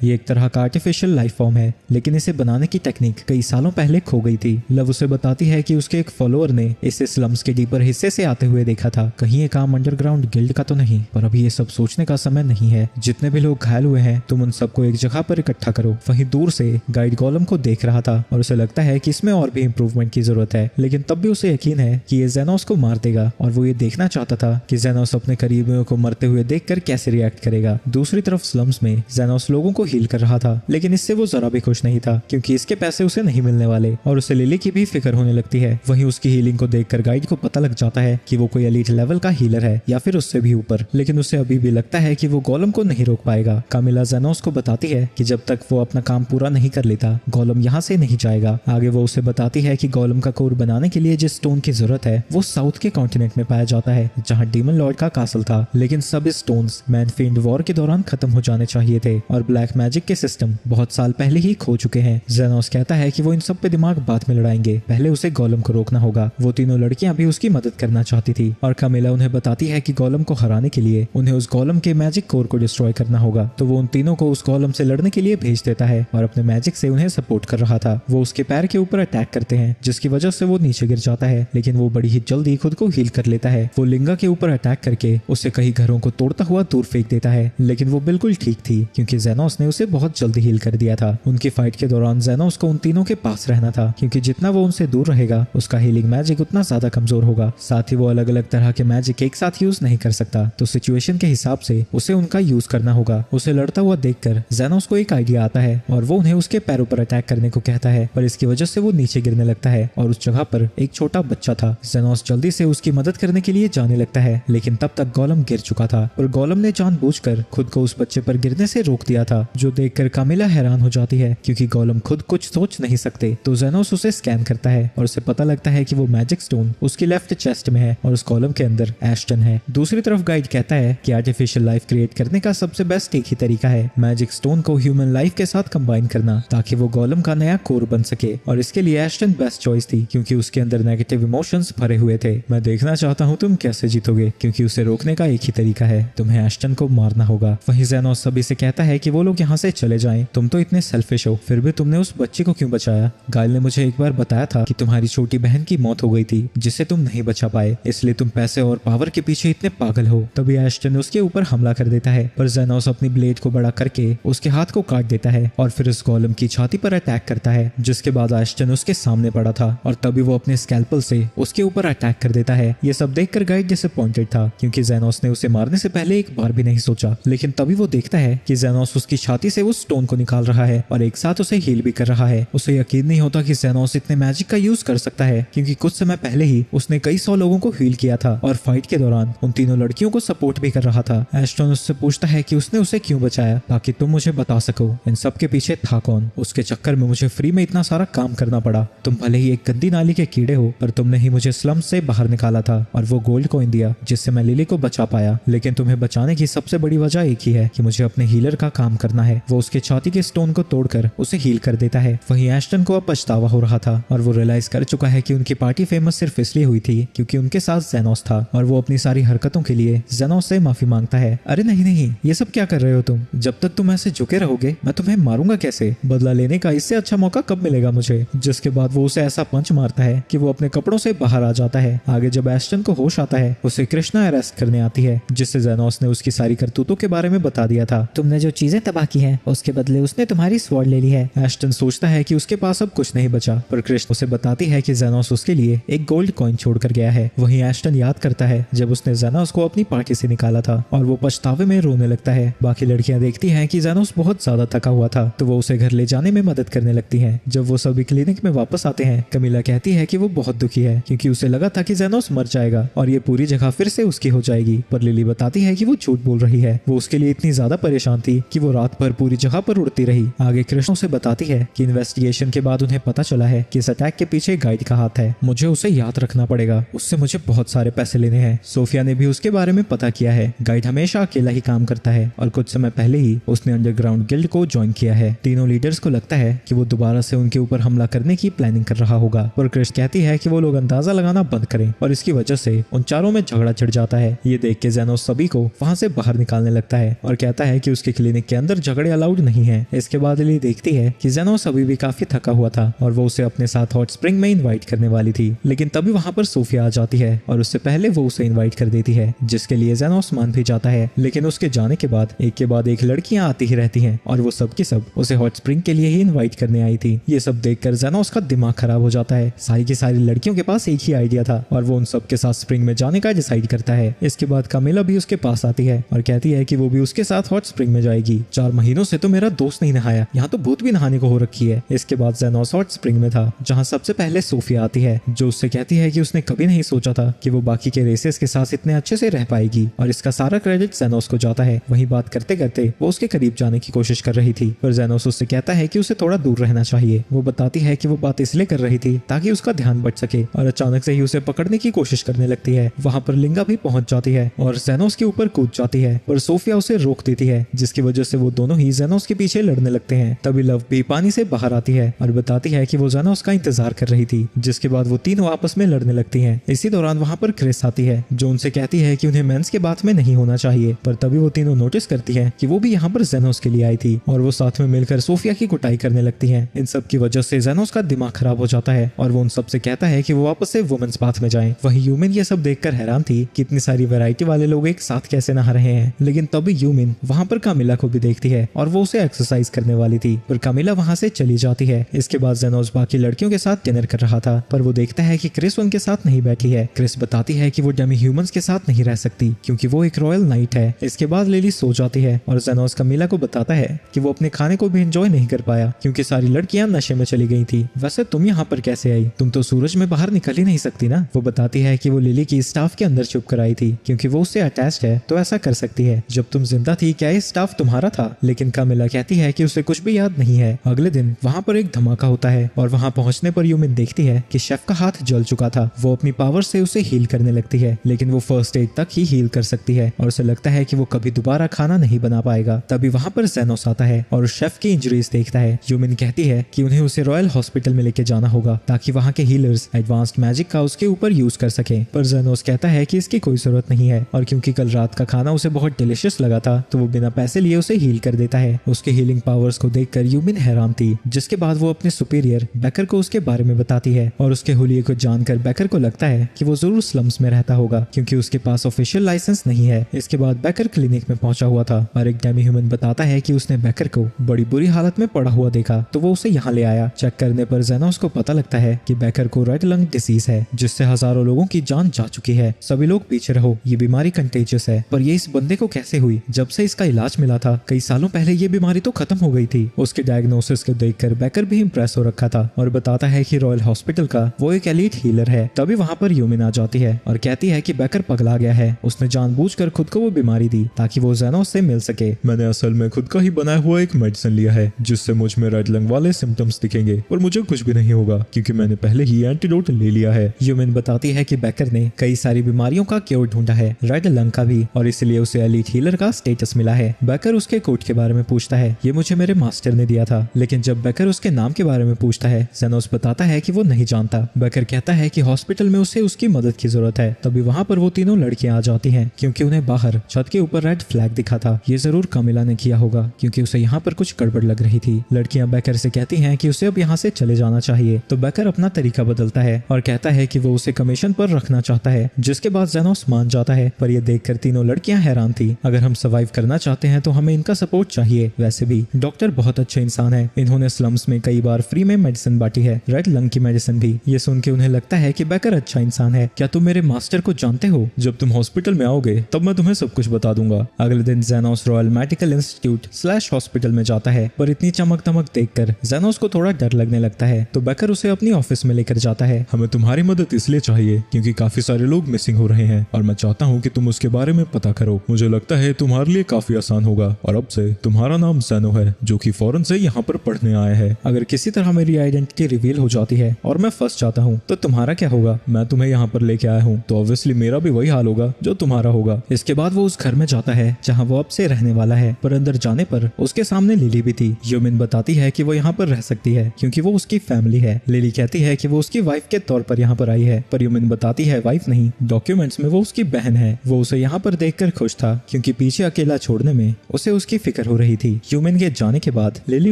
ये एक तरह का आर्टिफिशियल लाइफ फॉर्म है लेकिन इसे बनाने की टेक्निक कई सालों पहले खो गई थी। लव उसे बताती है कि उसके एक फॉलोअर ने इसे स्लम्स के डीपर हिस्से से आते हुए देखा था। कहीं ये काम अंडरग्राउंड गिल्ड का तो नहीं, पर अभी ये सब सोचने का समय नहीं है। जितने भी लोग घायल हुए हैं तुम उन सबको एक जगह पर इकट्ठा करो। वहीं दूर से गाइड गॉलम को देख रहा था और उसे लगता है कि इसमें और भी इंप्रूवमेंट की जरूरत है, लेकिन तब भी उसे यकीन है कि ये जेनोस को मार देगा और वो ये देखना चाहता था कि जेनोस अपने करीबियों को मरते हुए देखकर कैसे रिएक्ट करेगा। जाएगा। दूसरी तरफ स्लम्स में जेनोस लोगों को हील कर रहा था, लेकिन इससे वो जरा भी खुश नहीं था क्योंकि इसके पैसे उसे नहीं मिलने वाले और उसे लिली की भी फिक्र होने लगती है। वहीं उसकी हीलिंग को देखकर गाइड को पता लग जाता है कि वो कोई एलीट लेवल का हीलर है या फिर उससे भी ऊपर, लेकिन उसे अभी भी लगता है कि वो गोलम को नहीं रोक पाएगा। कामिला जेनोस को बताती है कि जब तक वो अपना काम पूरा नहीं कर लेता गोलम यहाँ से नहीं जाएगा। आगे वो उसे बताती है कि गोलम का कोर बनाने के लिए जिस स्टोन की जरूरत है वो साउथ के कॉन्टिनेंट में पाया जाता है जहाँ डीमन लॉर्ड का कासल था, लेकिन सब स्टोन्स मैनफील्ड वॉर के दौरान खत्म हो जाने चाहिए थे और ब्लैक मैजिक के सिस्टम बहुत साल पहले ही खो चुके हैं। जेनोस कहता है कि वो इन सब पे दिमाग बाद में लड़ाएंगे, पहले उसे गोलम को रोकना होगा। वो तीनों लड़कियां भी उसकी मदद करना चाहती थी और कामिला उन्हें बताती है कि गोलम को हराने के लिए उन्हें उस गोलम के मैजिक कोर को डिस्ट्रॉय करना होगा। तो वो उन तीनों को उस गोलम से लड़ने के लिए भेज देता है और अपने मैजिक से उन्हें सपोर्ट कर रहा था। वो उसके पैर के ऊपर अटैक करते हैं जिसकी वजह से वो नीचे गिर जाता है, लेकिन वो बड़ी ही जल्दी खुद को हील कर लेता है। वो लिंगा के ऊपर अटैक करके उसे कई घरों को तोड़ता हुआ दूर फेंक देता है, लेकिन वो बिल्कुल ठीक थी क्योंकि जेनोस ने उसे बहुत जल्दी हील कर दिया था। उनकी फाइट के दौरान जेनोस को उन तीनों के पास रहना था क्योंकि जितना वो उनसे दूर रहेगा उसका हीलिंग मैजिक उतना ज्यादा कमजोर होगा। साथ ही वो अलग अलग तरह के मैजिक एक साथ यूज नहीं कर सकता, तो सिचुएशन के हिसाब से उसे उनका यूज करना होगा। उसे लड़ता हुआ देखकर जेनोस को एक आइडिया आता है और वो उन्हें उसके पैरों पर अटैक करने को कहता है, पर इसकी वजह से वो नीचे गिरने लगता है और उस जगह पर एक छोटा बच्चा था। जेनोस जल्दी से उसकी मदद करने के लिए जाने लगता है, लेकिन तब तक गोलम गिर चुका था और गोलम ने जानबूझकर खुद को उस बच्चे पर गिरने से रोक दिया था, जो देखकर कामिला हैरान हो जाती है क्योंकि गोलम खुद कुछ सोच नहीं सकते। तो जेनोस उसे स्कैन करता है और उसे पता लगता है कि वो मैजिक स्टोन उसकी लेफ्ट चेस्ट में है और उस कॉलम के अंदर एस्टन है। दूसरी तरफ गाइड कहता है कि आर्टिफिशियल लाइफ क्रिएट करने का सबसे बेस्ट एक ही तरीका है मैजिक स्टोन को ह्यूमन लाइफ के साथ कंबाइन करना ताकि वो गोलम का नया कोर बन सके, और इसके लिए एस्टन बेस्ट चॉइस थी क्योंकि उसके अंदर नेगेटिव इमोशंस भरे हुए थे। मैं देखना चाहता हूँ तुम कैसे जीतोगे क्योंकि उसे रोकने का एक ही तरीका है, तुम्हें एस्टन को मारना होगा। वहीं जेनोस सभी से कहता है कि वो लोग यहाँ से चले जाएं, तुम तो इतने सेल्फिश हो, फिर भी तुमने उस बच्चे को क्यों बचाया? गाइल ने मुझे एक बार बताया था कि तुम्हारी छोटी बहन की मौत हो गई थी जिसे तुम नहीं बचा पाए, इसलिए तुम पैसे और पावर के पीछे इतने पागल हो। तभी एस्टन उसके ऊपर हमला कर देता है, पर जेनोस अपनी ब्लेड को बड़ा करके उसके हाथ को काट देता है और फिर उस गोलम की छाती पर अटैक करता है, जिसके बाद एस्टन उसके सामने पड़ा था और तभी वो अपने स्कैल्पल से उसके ऊपर अटैक कर देता है। ये सब देखकर गाइड डिसअपॉइंटेड था क्योंकि जेनोस ने उसे मारने से पहले एक बार भी नहीं सोचा, लेकिन तभी वो देखता है कि जेनोस उसकी छाती से उस स्टोन को निकाल रहा है और एक साथ उसे हील भी कर रहा है। उसे यकीन नहीं होता कि जेनोस इतने मैजिक का यूज कर सकता है क्योंकि कुछ समय पहले ही उसने कई 100 लोगों को हील किया था और फाइट के दौरान उन तीनों लड़कियों को सपोर्ट भी कर रहा था। एस्टन उससे पूछता है कि उसने उसे क्यों बचाया, ताकि तुम मुझे बता सको इन सब के पीछे था कौन। उसके चक्कर में मुझे फ्री में इतना सारा काम करना पड़ा। तुम भले ही एक गंदी नाली के कीड़े हो, पर तुमने ही मुझे स्लम से बाहर निकाला था और वो गोल्ड कॉइन दिया जिससे मैं लिली को बचा पाया। लेकिन तुम्हें बचाने की सबसे बड़ी वजह एक ही है कि मुझे अपने हीलर का काम करना है। वो उसके छाती के स्टोन को तोड़कर उसे हील कर देता है। वहीं एस्टन को अब पछतावा हो रहा था और वो रियलाइज कर चुका है कि उनकी पार्टी फेमस सिर्फ इसलिए हुई थी क्योंकि उनके साथ जेनोस था और वो अपनी सारी हरकतों के लिए जेनोस से माफी मांगता है। अरे नहीं नहीं, ये सब क्या कर रहे हो तुम? जब तक तुम ऐसे झुके रहोगे मैं तुम्हें मारूंगा कैसे? बदला लेने का इससे अच्छा मौका कब मिलेगा मुझे? जिसके बाद वो उसे ऐसा पंच मारता है कि वो अपने कपड़ों से बाहर आ जाता है। आगे जब एस्टन को होश आता है उसे कृष्णा अरेस्ट करने आती है, जिससे जेनोस ने उसकी सारी करतूतों के बारे में बता दिया था। तुमने जो चीजें तबाह की हैं उसके बदले उसने तुम्हारी स्वॉर्ड ले ली है। एस्टन सोचता है कि उसके पास अब कुछ नहीं बचा, पर कृष्ण उसे बताती है कि जेनोस उसके लिए एक गोल्ड कॉइन छोड़कर गया है। वहीं एस्टन याद करता है जब उसने जेनोस को अपनी पार्टी से निकाला था और वो पछतावे में रोने लगता है। बाकी लड़कियां देखती हैं कि जेनोस बहुत ज्यादा थका हुआ था, तो वो उसे घर ले जाने में मदद करने लगती हैं। जब वो सभी क्लिनिक में वापस आते हैं, कमिला कहती है कि वो बहुत दुखी है क्योंकि उसे लगा था कि जेनोस मर जाएगा और ये पूरी जगह फिर से उसकी हो जाएगी, पर लिली बताती है कि वो झूठ बोल रही है। वो उसके लिए इतनी ज्यादा परेशान थी कि वो रात भर पूरी जगह पर उड़ती रही। आगे कृष्ण से बताती है कि इन्वेस्टिगेशन के बाद उन्हें पता चला है कि इस अटैक के पीछे गाइड का हाथ है। मुझे उसे याद रखना पड़ेगा, उससे मुझे बहुत सारे पैसे लेने हैं। सोफिया ने भी उसके बारे में पता किया है। गाइड हमेशा अकेला ही काम करता है और कुछ समय पहले ही उसने अंडरग्राउंड गिल्ड को ज्वाइन किया है। तीनों लीडर्स को लगता है कि वो दोबारा से उनके ऊपर हमला करने की प्लानिंग कर रहा होगा, पर कृष्ण कहती है कि वो लोग अंदाजा लगाना बंद करें और इसकी वजह से उन चारों में झगड़ा छिड़ जाता है। ये देख के जेनोस सभी को वहां से बाहर निकालने लगता है और कहता है कि उसके क्लिनिक के अंदर झगड़े अलाउड नहीं है। इसके बाद लिली देखती है कि जेनोस अभी भी काफी थका हुआ था और वो उसे अपने साथ हॉट स्प्रिंग में इनवाइट करने वाली थी, लेकिन तभी वहां पर सोफिया आ जाती है और उससे पहले वो उसे इनवाइट कर देती है, जिसके लिए जेनोस मान भी जाता है। लेकिन उसके जाने के बाद एक लड़कियां आती ही रहती हैं और वो सब की सब उसे हॉट स्प्रिंग के लिए ही इनवाइट करने आई थी। ये सब देखकर जेनोस का दिमाग खराब हो जाता है। सारी की सारी लड़कियों के पास एक ही आइडिया था और वो उन सब के साथ स्प्रिंग में जाने का डिसाइड करता है। इसके बाद कामिला भी उसके पास आती है और कहती है है कि वो भी उसके साथ हॉट स्प्रिंग में जाएगी। 4 महीनों से तो मेरा दोस्त नहीं नहाया, यहाँ तो भूत भी नहाने को हो रखी है। इसके बाद जेनोस हॉट स्प्रिंग में था, जहाँ सबसे पहले सोफिया आती है, जो उससे कहती है कि उसने कभी नहीं सोचा था कि वो बाकी के रेसेस के साथ इतने अच्छे से रह पाएगी, और इसका सारा क्रेडिट जेनोस को जाता है। वहीं बात करते करते वो उसके करीब जाने की कोशिश कर रही थी, पर जेनोस उससे कहता है कि उसे थोड़ा दूर रहना चाहिए। वो बताती है कि वो बात इसलिए कर रही थी ताकि उसका ध्यान बच सके, और अचानक से ही उसे पकड़ने की कोशिश करने लगती है। वहाँ पर लिंगा भी पहुंच जाती है और जेनोस के ऊपर कूद जाती है, पर सोफिया उसे रोक देती है, जिसकी वजह से वो दोनों ही जेनोस के पीछे लड़ने लगते हैं। तभी लव भी पानी से बाहर आती है और बताती है कि वो जेनोस का इंतजार कर रही थी, जिसके बाद वो तीनों आपस में लड़ने लगती हैं। इसी दौरान वहाँ पर क्रिस आती है, जो उनसे कहती है कि उन्हें मेंस के बात में नहीं होना चाहिए, पर तभी वो तीनों नोटिस करती है कि वो भी यहाँ पर जेनोस के लिए आई थी, और वो साथ में मिलकर सोफिया की कुटाई करने लगती हैं। इन सब की वजह से जेनोस का दिमाग खराब हो जाता है और वो उन सबसे कहता है कि वो वापस से वुमेन्स बाथ में जाएं। वहीं यूमिन ये सब देखकर हैरान थी कि इतनी सारी वैरायटी वाले लोग एक साथ कैसे नहा रहे हैं। लेकिन तभी यूमिन वहाँ पर कामिला को भी देखती है और वो उसे एक्सरसाइज करने वाली थी, पर कामिला वहाँ से चली जाती है। इसके बाद जेनोस बाकी लड़कियों के साथ डिनर कर रहा था, पर वो देखता है कि क्रिस उनके साथ नहीं बैठी है। क्रिस बताती है कि वो डेमी ह्यूमंस के साथ नहीं रह सकती क्योंकि वो एक रॉयल नाइट है। इसके बाद लिली सो जाती है और जेनोस कामिला को बताता है कि वो अपने खाने को भी एंजॉय नहीं कर पाया क्योंकि सारी लड़कियां नशे में चली गई थी। वैसे तुम यहाँ पर कैसे आई? तुम तो सूरज में बाहर निकल ही नहीं सकती ना। वो बताती है कि वो लिली की स्टाफ के अंदर छुप कर आई थी क्योंकि वो उससे अटैच्ड है, तो ऐसा कर सकती है। जब तुम जिंदा थी क्या ये स्टाफ तुम्हारा था? लेकिन कामिला कहती है कि उसे कुछ भी याद नहीं है। अगले दिन वहाँ पर एक धमाका होता है और वहाँ पहुँचने पर यूमिन देखती है कि शेफ का हाथ जल चुका था। वो अपनी पावर से उसे हील करने लगती है, लेकिन वो फर्स्ट एड तक ही हील कर सकती है और उसे लगता है कि वो कभी दोबारा खाना नहीं बना पाएगा। तभी वहाँ पर जेनोस आता है और शेफ की इंजरीज देखता है। यूमिन कहती है कि उन्हें उसे रॉयल हॉस्पिटल में लेके जाना होगा ताकि वहाँ के हीलर्स एडवांस्ड मैजिक का उसके ऊपर यूज कर सके, पर जेनोस कहता है कि इसकी कोई जरूरत नहीं है, और क्योंकि कल रात का खाना उसे बहुत डिलिशियस लगा था तो वो बिना पैसे लिए उसे हील कर देता है। उसके हीलिंग पावर्स को देखकर यूमिन हैरान थी, जिसके बाद वो अपने सुपीरियर बेकर को उसके बारे में बताती है और उसके हुलिये को जानकर बेकर को लगता है कि वो जरूर स्लम्स में रहता होगा क्योंकि उसके पास ऑफिशियल लाइसेंस नहीं है। इसके बाद बेकर क्लिनिक में पहुंचा हुआ था और एक डेमी ह्यूमन बताता है कि उसने बेकर को बड़ी बुरी हालत में पड़ा हुआ देखा, तो वो उसे यहाँ ले आया। चेक करने पर जेनोस को पता लगता है कि बेकर को रेड लंग डिसीज है, जिससे हजारों लोगों की जान जा चुकी है। सभी लोग पीछे रहो, ये बीमारी कंटेजियस है। पर ये इस बंदे को कैसे हुई? जब से इसका इलाज मिला था कई सालों पहले ये बीमारी तो खत्म हो गई थी। उसके डायग्नोसिस को देखकर बेकर भी इम्प्रेस हो रखा था और बताता है कि रॉयल हॉस्पिटल का वो एक एलीट हीलर है। तभी वहाँ पर यूमिन आ जाती है और कहती है कि बेकर पगला गया है, उसने जानबूझकर खुद को वो बीमारी दी ताकि वो जेनोस से मिल सके। मैंने असल में खुद का ही बनाया हुआ एक मेडिसिन लिया है जिससे मुझ में रेड लंग वाले सिम्टम्स दिखेंगे, पर मुझे कुछ भी नहीं होगा क्योंकि मैंने पहले ही एंटीडोट ले लिया है। यूमिन बताती है कि बेकर ने कई सारी बीमारियों का क्योर ढूंढा है, रेड लंग का भी, और इसलिए उसे एलीट हीलर का स्टेटस मिला है। बेकर उसके कोट के बारे में पूछता है, ये मुझे मेरे मास्टर ने दिया था। लेकिन जब बेकर उसके नाम के बारे में पूछता है, जेनोस बताता है कि वो नहीं जानता। बेकर कहता है कि हॉस्पिटल में उसे उसकी मदद की जरूरत है। तभी वहाँ पर वो तीनों लड़कियां आ जाती हैं क्योंकि उन्हें बाहर छत के ऊपर रेड फ्लैग दिखा था। ये जरूर कामिला ने किया होगा क्योंकि उसे यहाँ पर कुछ गड़बड़ लग रही थी। लड़कियां बेकर से कहती हैं कि उसे अब यहाँ से चले जाना चाहिए, तो बेकर अपना तरीका बदलता है और कहता है कि वो उसे कमीशन पर रखना चाहता है, जिसके बाद जेनोस मान जाता है। पर ये देखकर तीनों लड़कियां हैरान थी। अगर हम सर्वाइव करना चाहते हैं तो हमें इनका सपोर्ट चाहिए। वैसे भी डॉक्टर बहुत अच्छे इंसान है, इन्होंने स्लम्स में कई बार फ्री में मेडिसिन बांटी है, रेड लंग की मेडिसिन भी। ये सुन के उन्हें लगता है कि बेकर अच्छा इंसान है। क्या तुम मेरे मास्टर को जानते हो? जब तुम हॉस्पिटल में आओगे तब मैं तुम्हें सब कुछ बता दूंगा। अगले दिन जेनोस रॉयल मेडिकल इंस्टीट्यूट / हॉस्पिटल में जाता है, पर इतनी चमक दमक देखकर जेनोस को थोड़ा डर लगने लगता है, तो बेकर उसे अपनी ऑफिस में लेकर जाता है। हमें तुम्हारी मदद इसलिए चाहिए क्योंकि काफी सारे लोग मिसिंग हो रहे हैं और मैं चाहता हूँ कि तुम उसके बारे में पता करो। मुझे लगता है तुम्हारे लिए काफी आसान होगा, और अब से तुम्हारा नाम जेनो है जो कि फौरन से यहाँ पर पढ़ने आया है। अगर किसी तरह मेरी आइडेंटिटी रिवील हो जाती है और मैं फंस जाता हूँ तो तुम्हारा क्या होगा? मैं तुम्हें यहाँ पर लेके आया हूँ तो ऑब्वियसली मेरा भी वही हाल होगा जो तुम्हारा होगा। इसके बाद वो उस घर में जाता है जहाँ वो अब से रहने वाला है, पर अंदर जाने पर उसके सामने लिली भी थी। यूमिन बताती है कि वो यहाँ पर रह सकती है क्योंकि वो उसकी फैमिली है। लिली कहती है कि वो उसकी वाइफ के तौर पर यहाँ पर आई है, पर यूमिन बताती है वाइफ नहीं, डॉक्यूमेंट्स में वो उसकी बहन है। वो उसे यहाँ पर देखकर खुश था क्योंकि पीछे अकेला छोड़ने में उसे उसकी फिक्र हो रही थी। यूमिन के जाने के बाद लिली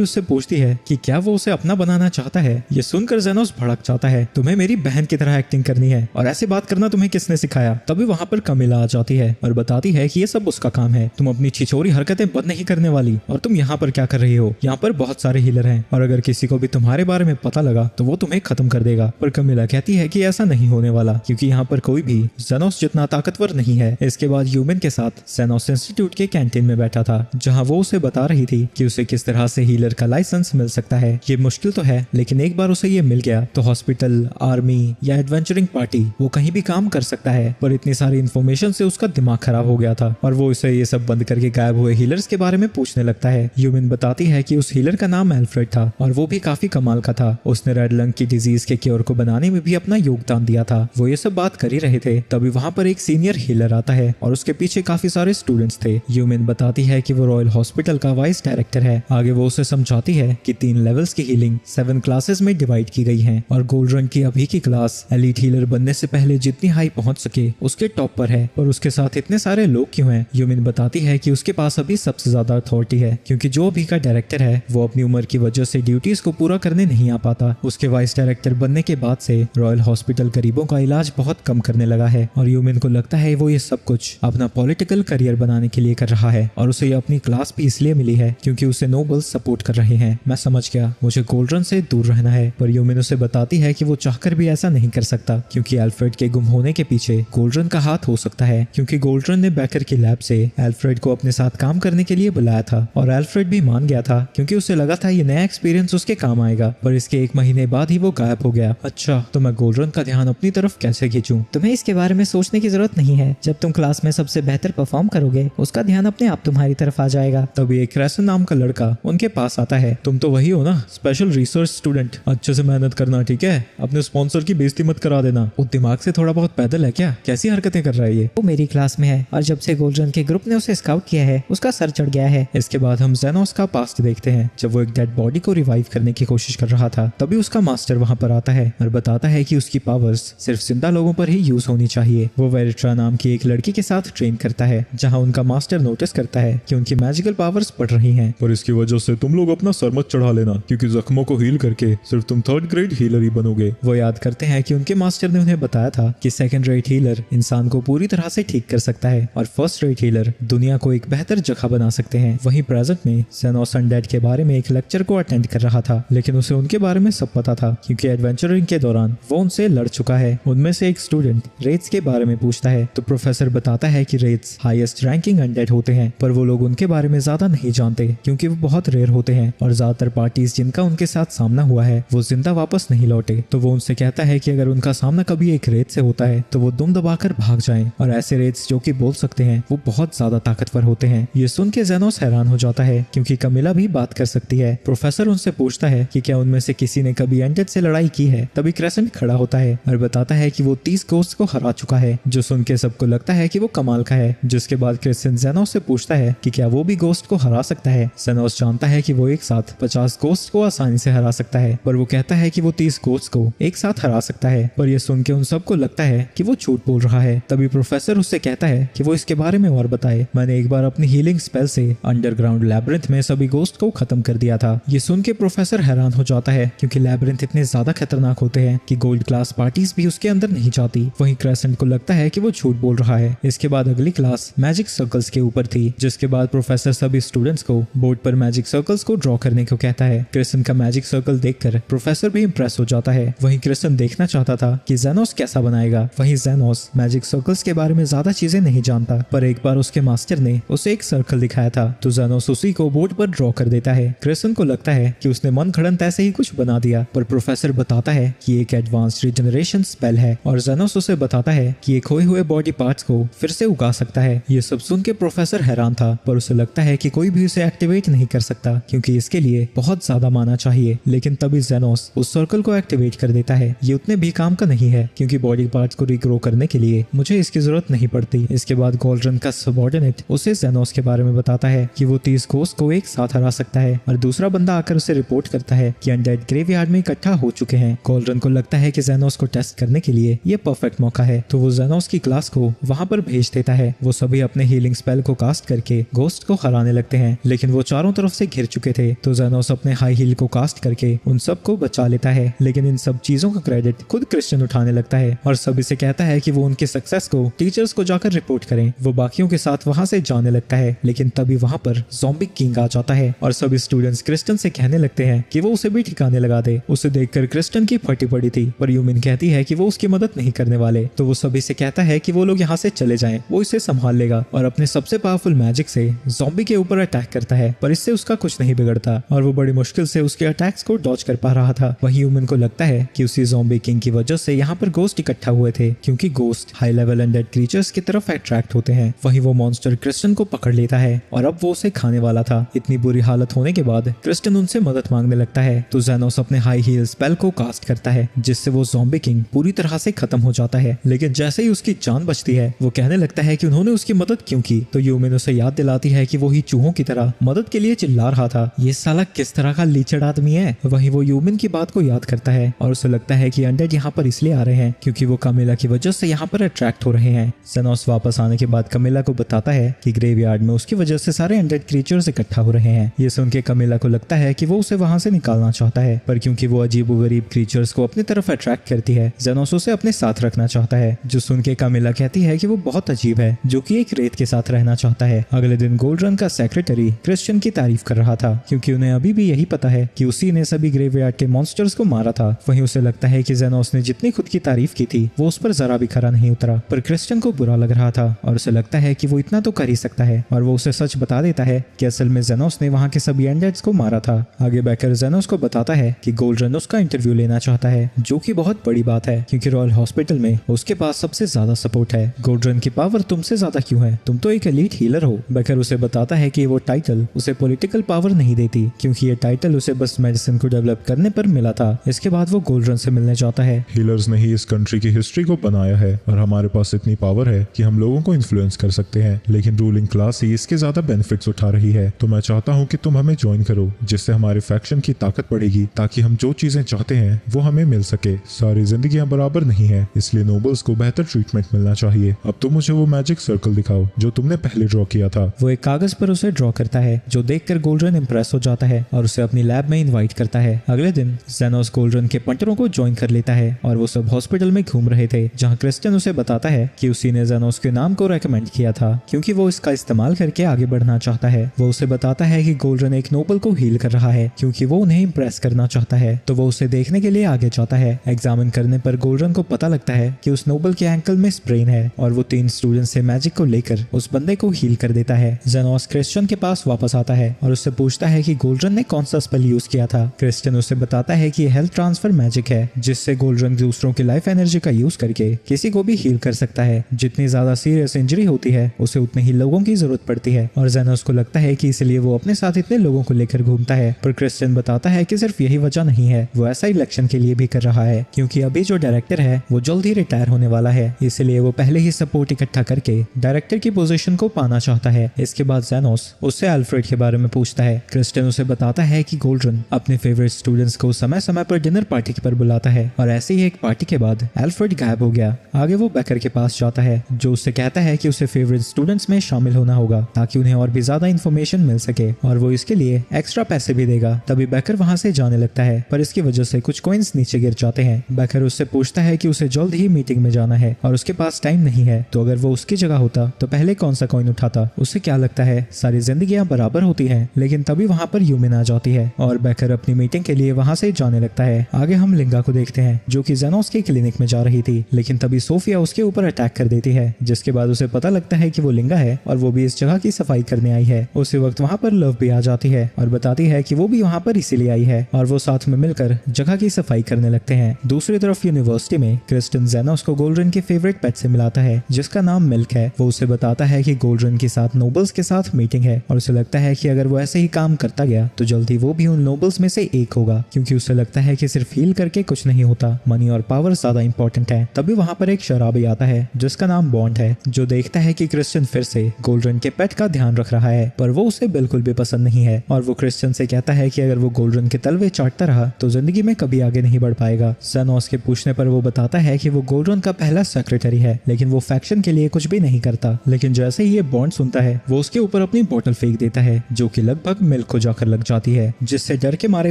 उससे पूछती है कि क्या वो उसे अपना बनाना चाहता है। ये सुनकर जेनोस भड़क जाता है, तुम्हें मेरी बहन की तरह एक्टिंग करनी है और ऐसे बात करना तुम्हें किसने सिखाया? तभी वहाँ पर कामिला आ जाती है और बताती है कि ये सब उसका काम है, तुम अपनी छिछोरी हरकतें बंद नहीं करने वाली, और तुम यहाँ पर क्या कर रही हो? यहाँ पर बहुत सारे हीलर हैं और अगर किसी को भी तुम्हारे बारे में पता लगा तो वो तुम्हें खत्म कर देगा। पर कामिला कहती है कि ऐसा नहीं होने वाला क्योंकि यहाँ पर कोई भी जेनोस जितना ताकतवर नहीं है। इसके बाद यूमिन के साथ जेनोस जेनोस इंस्टीट्यूट के कैंटीन में बैठा था, जहाँ वो उसे बता रही थी कि उसे किस तरह से हीलर का लाइसेंस मिल सकता है। ये मुश्किल तो है, लेकिन एक बार उसे ये मिल गया तो हॉस्पिटल, आर्मी या एडवेंचरिंग पार्टी वो कहीं भी काम कर सकता है। पर इतनी सारी इन्फॉर्मेशन से उसका दिमाग खराब हो गया था और वो उसे ये सब बंद करके गायब हुए हीलर्स के बारे में पूछने लगता है। यूमिन बताती है कि उस हीलर का नाम एल्फ्रेड था और वो भी काफी कमाल का था। उसने रेड लंग की डिजीज के क्योर को बनाने में भी अपना योगदान दिया था। वो ये सब बात कर ही रहे थे, तभी वहाँ पर एक सीनियर हीलर आता है और उसके पीछे काफी सारे स्टूडेंट्स थे। यूमिन बताती है कि वो रॉयल हॉस्पिटल का वाइस डायरेक्टर है। आगे वो उसे समझाती है कि 3 लेवल्स की हीलिंग 7 क्लासेस में डिवाइड की गई है और गोल्ड रंग की अभी की क्लास एलीट हीलर बनने से पहले जितनी हाई पहुंच सके उसके टॉप पर है। और उसके साथ इतने सारे लोग क्यों हैं? यूमिन बताती है कि उसके पास अभी सबसे ज्यादा अथॉरिटी है, क्योंकि जो अभी का डायरेक्टर है वो अपनी उम्र की वजह से ड्यूटीज को पूरा करने नहीं आ पाता। उसके वाइस डायरेक्टर बनने के बाद से रॉयल हॉस्पिटल गरीबों का इलाज बहुत कम करने लगा है और यूमिन को लगता है वो ये सब कुछ अपना पॉलिटिकल करियर बनाने के लिए कर रहा है। और उसे अपनी क्लास भी इसलिए मिली है क्योंकि उसे नोबल्स सपोर्ट कर रहे हैं। मैं समझ गया, मुझे गोल्डरन से दूर रहना है। पर यूमिन उसे बताती है कि वो चाहकर भी ऐसा नहीं कर सकता, क्योंकि एल्फ्रेड के गुम होने के पीछे गोल्डरन का हाथ हो सकता है। क्योंकि गोल्डरन ने बैकर की लैब से एल्फ्रेड को अपने साथ काम करने के लिए बुलाया था और एल्फ्रेड भी मान गया था, क्योंकि उसे लगा था ये नया एक्सपीरियंस उसके काम आएगा। पर इसके 1 महीने बाद ही वो गायब हो गया। अच्छा, तो मैं गोल्डरन का ध्यान अपनी तरफ कैसे खींचूं? तुम्हें इसके बारे में सोचने की जरूरत नहीं है। जब तुम क्लास में सबसे बेहतर परफॉर्म करोगे उसका ध्यान अपने आप तुम्हारी तरफ आ जाएगा। तभी एक क्रेसन नाम का लड़का उनके पास आता है। तुम तो वही हो ना, स्पेशल रिसर्च स्टूडेंट? अच्छे से मेहनत करना, ठीक है? अपने स्पॉन्सर की बेइज्जती मत करा देना। वो दिमाग से थोड़ा बहुत पैदल है क्या? कैसी हरकतें कर रहा है ये? वो मेरी क्लास में है और जब से गोल्डरन के ग्रुप ने उसे स्काउट किया है उसका सर चढ़ गया है। इसके बाद हम जेनोस का पास्ट देखते हैं। जब वो एक डेड बॉडी को रिवाइव करने की कोशिश कर रहा था, तभी उसका मास्टर वहाँ पर आता है और बताता है कि उसकी पावर्स सिर्फ जिंदा लोगों पर ही यूज होनी चाहिए। वो वेरिट्रा नाम की एक लड़की के साथ ट्रेन करता है, जहाँ उनका मास्टर नोटिस करता है कि उनकी मैजिकल पावर्स बढ़ रही हैं। पर इसकी वजह से तुम लोग अपना सर मत चढ़ा लेना, क्योंकि जख्मों को हील करके सिर्फ तुम 3rd ग्रेड हीलर ही बनोगे। वो याद करते हैं कि उनके मास्टर ने उन्हें बताया था कि 2nd रेट हीलर इंसान को पूरी तरह से ठीक कर सकता है और 1st रेट हीलर दुनिया को एक बेहतर जगह बना सकते हैं। वहीं प्रेजेंट में जेनोस अनडेड के बारे में एक लेक्चर को अटेंड कर रहा था, लेकिन उसे उनके बारे में सब पता था, क्योंकि एडवेंचरिंग के दौरान वो उनसे लड़ चुका है। उनमें से एक स्टूडेंट रेट्स के बारे में पूछता है तो प्रोफेसर बताता है कि रेट्स हाईएस्ट रैंकिंग अनडेड होते हैं, पर वो लोग उनके बारे में ज्यादा नहीं जानते क्योंकि वो बहुत रेयर होते हैं और ज्यादातर पार्टीज जिनका उनके साथ सामना हुआ है वो जिंदा वापस नहीं लौटे। तो वो उनसे कहता है कि अगर उनका सामना कभी एक रेत से होता है तो वो दुम दबाकर भाग जाएं, और ऐसे रेट्स जो कि बोल सकते हैं वो बहुत ज्यादा ताकतवर होते हैं। ये सुन के जेनोस हैरान हो जाता है क्योंकि कमिला भी बात कर सकती है। प्रोफेसर उनसे पूछता है कि क्या उनमें से किसी ने कभी अनडेड से लड़ाई की है। तभी क्रेसेंट खड़ा होता है और बताता है कि वो 30 गोस्ट को हरा चुका है, जो सुन के सबको लगता है कि वो कमाल का है। जिसके बाद क्रेसेंट जेनोस से पूछता है कि क्या वो भी गोस्ट को हरा सकता है। जेनोस जानता है कि वो एक साथ 50 गोस्ट को आसानी से हरा सकता है, पर वो कहता है कि वो 30 गोस्ट को एक साथ हरा सकता है। पर ये सुन के उन सबको लगता है कि वो झूठ बोल रहा है। तभी प्रोफेसर उससे कहता है कि वो इसके बारे में और बताए। मैंने एक बार अपनी हीलिंग स्पेल से अंडरग्राउंड लैब्रिंथ में सभी गोस्ट को खत्म कर दिया था। ये सुन के प्रोफेसर हैरान हो जाता है क्योंकि लैब्रिंथ इतने ज्यादा खतरनाक होते हैं कि गोल्ड क्लास पार्टीज भी उसके अंदर नहीं जाती। वहीं क्रेसेंट को लगता है कि वो झूठ बोल रहा है। इसके बाद अगली क्लास मैजिक सर्कल्स के ऊपर थी, जिसके बाद प्रोफेसर सभी स्टूडेंट्स को बोर्ड पर मैजिक सर्कल्स को ड्रॉ करने को कहता है। क्रेसेंट का मैजिक सर्कल देखकर प्रोफेसर भी इंप्रेस हो जाता है। वहीं क्रेसेंट देखना चाहता था कि जेनोस कैसा बनाएगा। वहीं जेनोस मैजिक सर्कल्स के बारे में ज्यादा चीजें नहीं जानता, पर एक बार उसके मास्टर ने उसे एक सर्कल दिखाया था तो जेनोस उसी को बोर्ड पर ड्रॉ कर देता है। क्रेसेंट को लगता है कि उसने मन खड़ंत ऐसे ही कुछ बना दिया, पर प्रोफेसर बताता है कि एक एडवांस रिजनरेशन स्पेल है और जेनोस उसे बताता है कि ये खोए हुए बॉडी पार्ट्स को फिर से उगा सकता है। ये सब सुन के प्रोफेसर हैरान था, पर उसे लगता है कि कोई भी उसे एक्टिवेट नहीं कर सकता क्योंकि इसके लिए बहुत ज्यादा माना चाहिए। लेकिन तभी जेनोस उस सर्कल को एक्टिवेट कर देता है। ये उतने भी काम का नहीं है क्योंकि बॉडी पार्ट्स को रिग्रो करने के लिए मुझे इसकी जरूरत नहीं पड़ती। इसके बाद गोल्डरन का सबऑर्डिनेट उसे जेनोस के बारे में बताता है कि वो 30 गोस्ट को एक साथ हरा सकता है, और दूसरा बंदा आकर उसे रिपोर्ट करता है कि अनडेड ग्रेवयार्ड में इकट्ठा हो चुके हैं। गोल्डरन को लगता है कि जेनोस को टेस्ट करने के लिए ये परफेक्ट मौका है, तो वो जेनोस की क्लास को वहां पर भेज देता है। वो सभी अपने हीलिंग स्पेल को कास्ट करके गोस्ट को हराने लगते हैं, लेकिन वो चारों तरफ से घिर चुके थे। तो जेनोस अपने हाई हील को कास्ट करके उन सब को बचा लेता है, लेकिन इन सब चीजों का क्रेडिट खुद क्रिश्चियन उठाने लगता है और सभी से कहता है कि वो उनके सक्सेस को टीचर्स को जाकर रिपोर्ट करें। वो बाकियों के साथ वहां से जाने लगता है, लेकिन तभी वहां पर ज़ॉम्बी किंग आ जाता है और सभी स्टूडेंट्स क्रिस्टन से कहने लगते हैं कि वो उसे भी ठिकाने लगा दे। उसे देखकर क्रिस्टन की फटी पड़ी थी, पर यूमिन कहती है कि वो उसकी मदद नहीं करने वाले। तो वो सभी से कहता है कि वो लोग यहाँ से चले जाएं, वो इसे संभाल लेगा। और अपने सबसे पावरफुल मैजिक से ज़ॉम्बी के ऊपर अटैक करता है, पर इससे उसका कुछ नहीं बिगड़ता और वो बड़ी मुश्किल से उसके अटैक्स को डॉज कर पा रहा था। वहीं ह्यूमन को लगता है कि उसी ज़ॉम्बी किंग की वजह से यहाँ पर गोस्ट इकट्ठा हुए थे, क्योंकि ghost high level undead creatures की तरफ अट्रैक्ट होते हैं। वहीं वो मॉन्स्टर क्रिस्टन को पकड़ लेता है और अब वो उसे खाने वाला था। इतनी बुरी हालत होने के बाद क्रिस्टन उनसे मदद मांगने लगता है तो ज़ेनोस अपने हाई हील स्पेल को कास्ट करता है, जिससे वो ज़ॉम्बी किंग पूरी तरह से खत्म हो जाता है। लेकिन जैसे ही उसकी जान बचती है वो कहने लगता है कि उन्होंने उसकी मदद क्यों की, तो ह्यूमन उसे याद दिलाती है कि वो ही चूहों की तरह मदद के लिए चिल्ला रहा था। ये साला किस तरह का लीचड़ आदमी है। वहीं वो ह्यूमन की बात को याद करता है और उसे लगता है कि अनडेड यहाँ पर इसलिए आ रहे हैं क्योंकि वो कामिला की वजह से यहाँ पर अट्रैक्ट हो रहे हैं। ज़ेनोस वापस आने के बाद कामिला को बताता है कि ग्रेवयार्ड में उसकी वजह से सारे अनडेड क्रीचर्स इकट्ठा हो रहे हैं। ये सुन के कामिला को लगता है कि वो उसे वहां से निकालना चाहता है, पर क्योंकि वो अजीबोगरीब क्रीचर्स को अपनी तरफ अट्रैक्ट करती है, ज़ेनोस उसे अपने साथ रखना चाहता है। जो सुन के कामिला कहती है कि वो बहुत अजीब है जो कि एक रेत के साथ रहना चाहता है। अगले दिन गोल्ड रन का सेक्रेटरी क्रिश्चियन की तारीफ कर रहा था क्योंकि उन्हें अभी भी यही पता है कि उसी ने सभी ग्रेवयार्ड के मॉन्स्टर्स को मारा था। वहीं उसे लगता है कि ज़ेनोस ने जितनी खुद की तारीफ की थी वो उस पर जरा भी खरा नहीं उतरा, पर क्रिश्चियन को बुरा लग रहा था और उसे लगता है कि वो इतना तो कर ही सकता है और वो उसे सच बता देता है कि असल में ज़ेनोस ने वहाँ के सभी अनडेड्स को मारा था। आगे बैकर ज़ेनोस को बताता है कि गोल्ड रन उसका इंटरव्यू लेना चाहता है, जो कि बहुत बड़ी बात है क्योंकि रॉयल हॉस्पिटल में उसके पास सबसे ज्यादा सपोर्ट है। गोल्ड रन की पावर तुमसे ज्यादा क्यों है, तुम तो एक एलीट हीलर हो। बैकर उसे बताता है कि वो टाइटल उसे पॉलिटिकल पावर नहीं देती क्योंकि ये टाइटल उसे बस मेडिसिन को डेवलप करने पर मिला था। इसके बाद वो गोल्ड रन से मिलने जाता है। हीलर्स ने ही इस कंट्री की हिस्ट्री को बनाया है और हमारे पास इतनी पावर है कि हम लोगों को इन्फ्लुएंस कर सकते हैं, लेकिन रूलिंग क्लास ही इसके ज्यादा बेनिफिट्स उठा रही है। तो मैं चाहता हूँ कि तुम हमें ज्वाइन करो, जिससे हमारे फैक्शन की ताकत बढ़ेगी ताकि हम जो चीजें चाहते हैं वो हमें मिल सके। सारी जिंदगियां बराबर नहीं है, इसलिए नोबल्स को बेहतर ट्रीटमेंट मिलना चाहिए। अब तुम मुझे वो मैजिक सर्कल दिखाओ जो तुमने पहले ड्रॉ किया था। वो एक कागज पर उसे ड्रॉ करता है जो देखकर गोल्ड रन इंप्रेस हो जाता है और उसे अपनी लैब में इनवाइट करता है। अगले दिन ज़ेनोस गोल्ड रन के पंटरों को ज्वाइन कर लेता है और वो सब हॉस्पिटल में घूम रहे थे, जहाँ क्रिस्टियन उसे बताता है कि उसी ने ज़ेनोस के नाम को रेकमेंड किया था क्योंकि वो इसका इस्तेमाल करके आगे बढ़ना चाहता है। वो उसे बताता है कि गोल्ड रन एक नोबल को हील कर रहा है क्योंकि वो उन्हें इंप्रेस करना चाहता है, तो वो उसे देखने के लिए आगे जाता है। एग्जामिन करने पर गोल्ड रन को पता लगता है कि उस नोबल के एंकल में स्प्रेन है और वो 3 स्टूडेंट्स से मैजिक को लेकर उस बंदे को हील कर देता है। ज़ेनोस क्रिश्चियन के पास वापस आता है और उससे पूछता है कि गोल्ड रन ने कौन सा स्पेल यूज किया था। क्रिश्चियन उसे बताता है कि हेल्थ ट्रांसफर मैजिक है जिससे गोल्ड रन दूसरों की लाइफ एनर्जी का यूज करके किसी को भी हील कर सकता है। जितनी ज्यादा सीरियस इंजरी होती है उसे उतने ही लोगों की जरूरत पड़ती है और ज़ेनोस को लगता है कि इसलिए वो अपने साथ इतने लोगों को लेकर घूमता है। पर क्रिश्चियन बताता है कि सिर्फ यही वजह नहीं है, वो ऐसा इलेक्शन के लिए भी कर रहा है क्योंकि अभी जो डायरेक्टर है वो जल्द ही रिटायर होने वाला है, इसलिए वो पहले ही सपोर्ट इकट्ठा करके डायरेक्टर की पोजीशन को पाना चाहता है। इसके बाद ज़ेनोस उससे अल्फ्रेड के बारे में पूछता है। क्रिश्चियन उसे बताता है कि गोल्ड रन अपने फेवरेट स्टूडेंट्स को समय समय पर डिनर पार्टी पर बुलाता है और ऐसे ही एक पार्टी के बाद अल्फ्रेड गायब हो गया। आगे वो बैकर के पास जाता है जो उससे कहता है कि उसे फेवरेट स्टूडेंट्स में शामिल होना होगा ताकि उन्हें और भी ज्यादा इन्फॉर्मेशन मिल सके और वो इसके लिए एक्स्ट्रा पैसे भी देगा। तभी बैकर वहां से जाने लगता है पर इसकी वजह से कुछ कॉइन्स नीचे गिर जाते हैं। बैकर उससे पूछता है कि उसे जल्द ही मीटिंग में जाना है और उसके पास टाइम नहीं है, तो अगर वो उसकी जगह होता तो पहले कौन सा कॉइन उठाता। उससे क्या लगता है सारी जिंदगियां बराबर होती हैं, लेकिन तभी वहां पर ह्यूमन आ जाती है और बैकर अपनी मीटिंग के लिए वहां से जाने लगता है। आगे हम लिंगा को देखते हैं जो कि ज़ेनोस के क्लिनिक में जा रही थी, लेकिन तभी सोफिया उसके ऊपर अटैक कर देती है, जिसके बाद उसे पता लगता है कि वो लिंगा है और वो भी इस जगह की सफाई करने आई है। उसी वक्त वहां पर लव भी आ जाती है और बताती है कि वो भी वहां पर इसीलिए आई है और वो साथ में मिलकर जगह की सफाई करने लगते हैं। दूसरी तरफ यूनिवर्सिटी में क्रिस्टियन ज़ेनोस को गोल्ड रन के फेवरेट पेट से मिलाता है जिसका नाम मिल्क है। वो उसे बताता है कि गोल्ड रन के साथ नोबल्स के साथ मीटिंग है और उसे लगता है कि अगर वो ऐसे ही काम करता गया तो जल्दी वो भी उन नोबल्स में से एक होगा, क्योंकि उसे लगता है कि सिर्फ हील करके कुछ नहीं होता, मनी और पावर ज्यादा इंपॉर्टेंट है। तभी वहां पर एक शराबी आता है जिसका नाम बॉन्ड है जो देखता है कि क्रिस्टियन फिर से गोल्ड रन के पेट का ध्यान रख रहा है, पर वो उसे बिल्कुल भी पसंद नहीं है और वो क्रिस्टियन से कहता है कि अगर वो गोल्ड रन के तलवे चाटता रहा तो जिंदगी में कभी आगे नहीं बढ़ पाएगा। ज़ेनोस के पूछने पर वो बताता है कि वो गोल्ड रन का पहला सेक्रेटरी है, लेकिन वो फैक्शन के लिए कुछ भी नहीं करता। लेकिन जैसे ही ये बॉन्ड सुनता है वो उसके ऊपर अपनी बोतल फेंक देता है जो कि लगभग मिल्क को जाकर लग जाती है, जिससे डर के मारे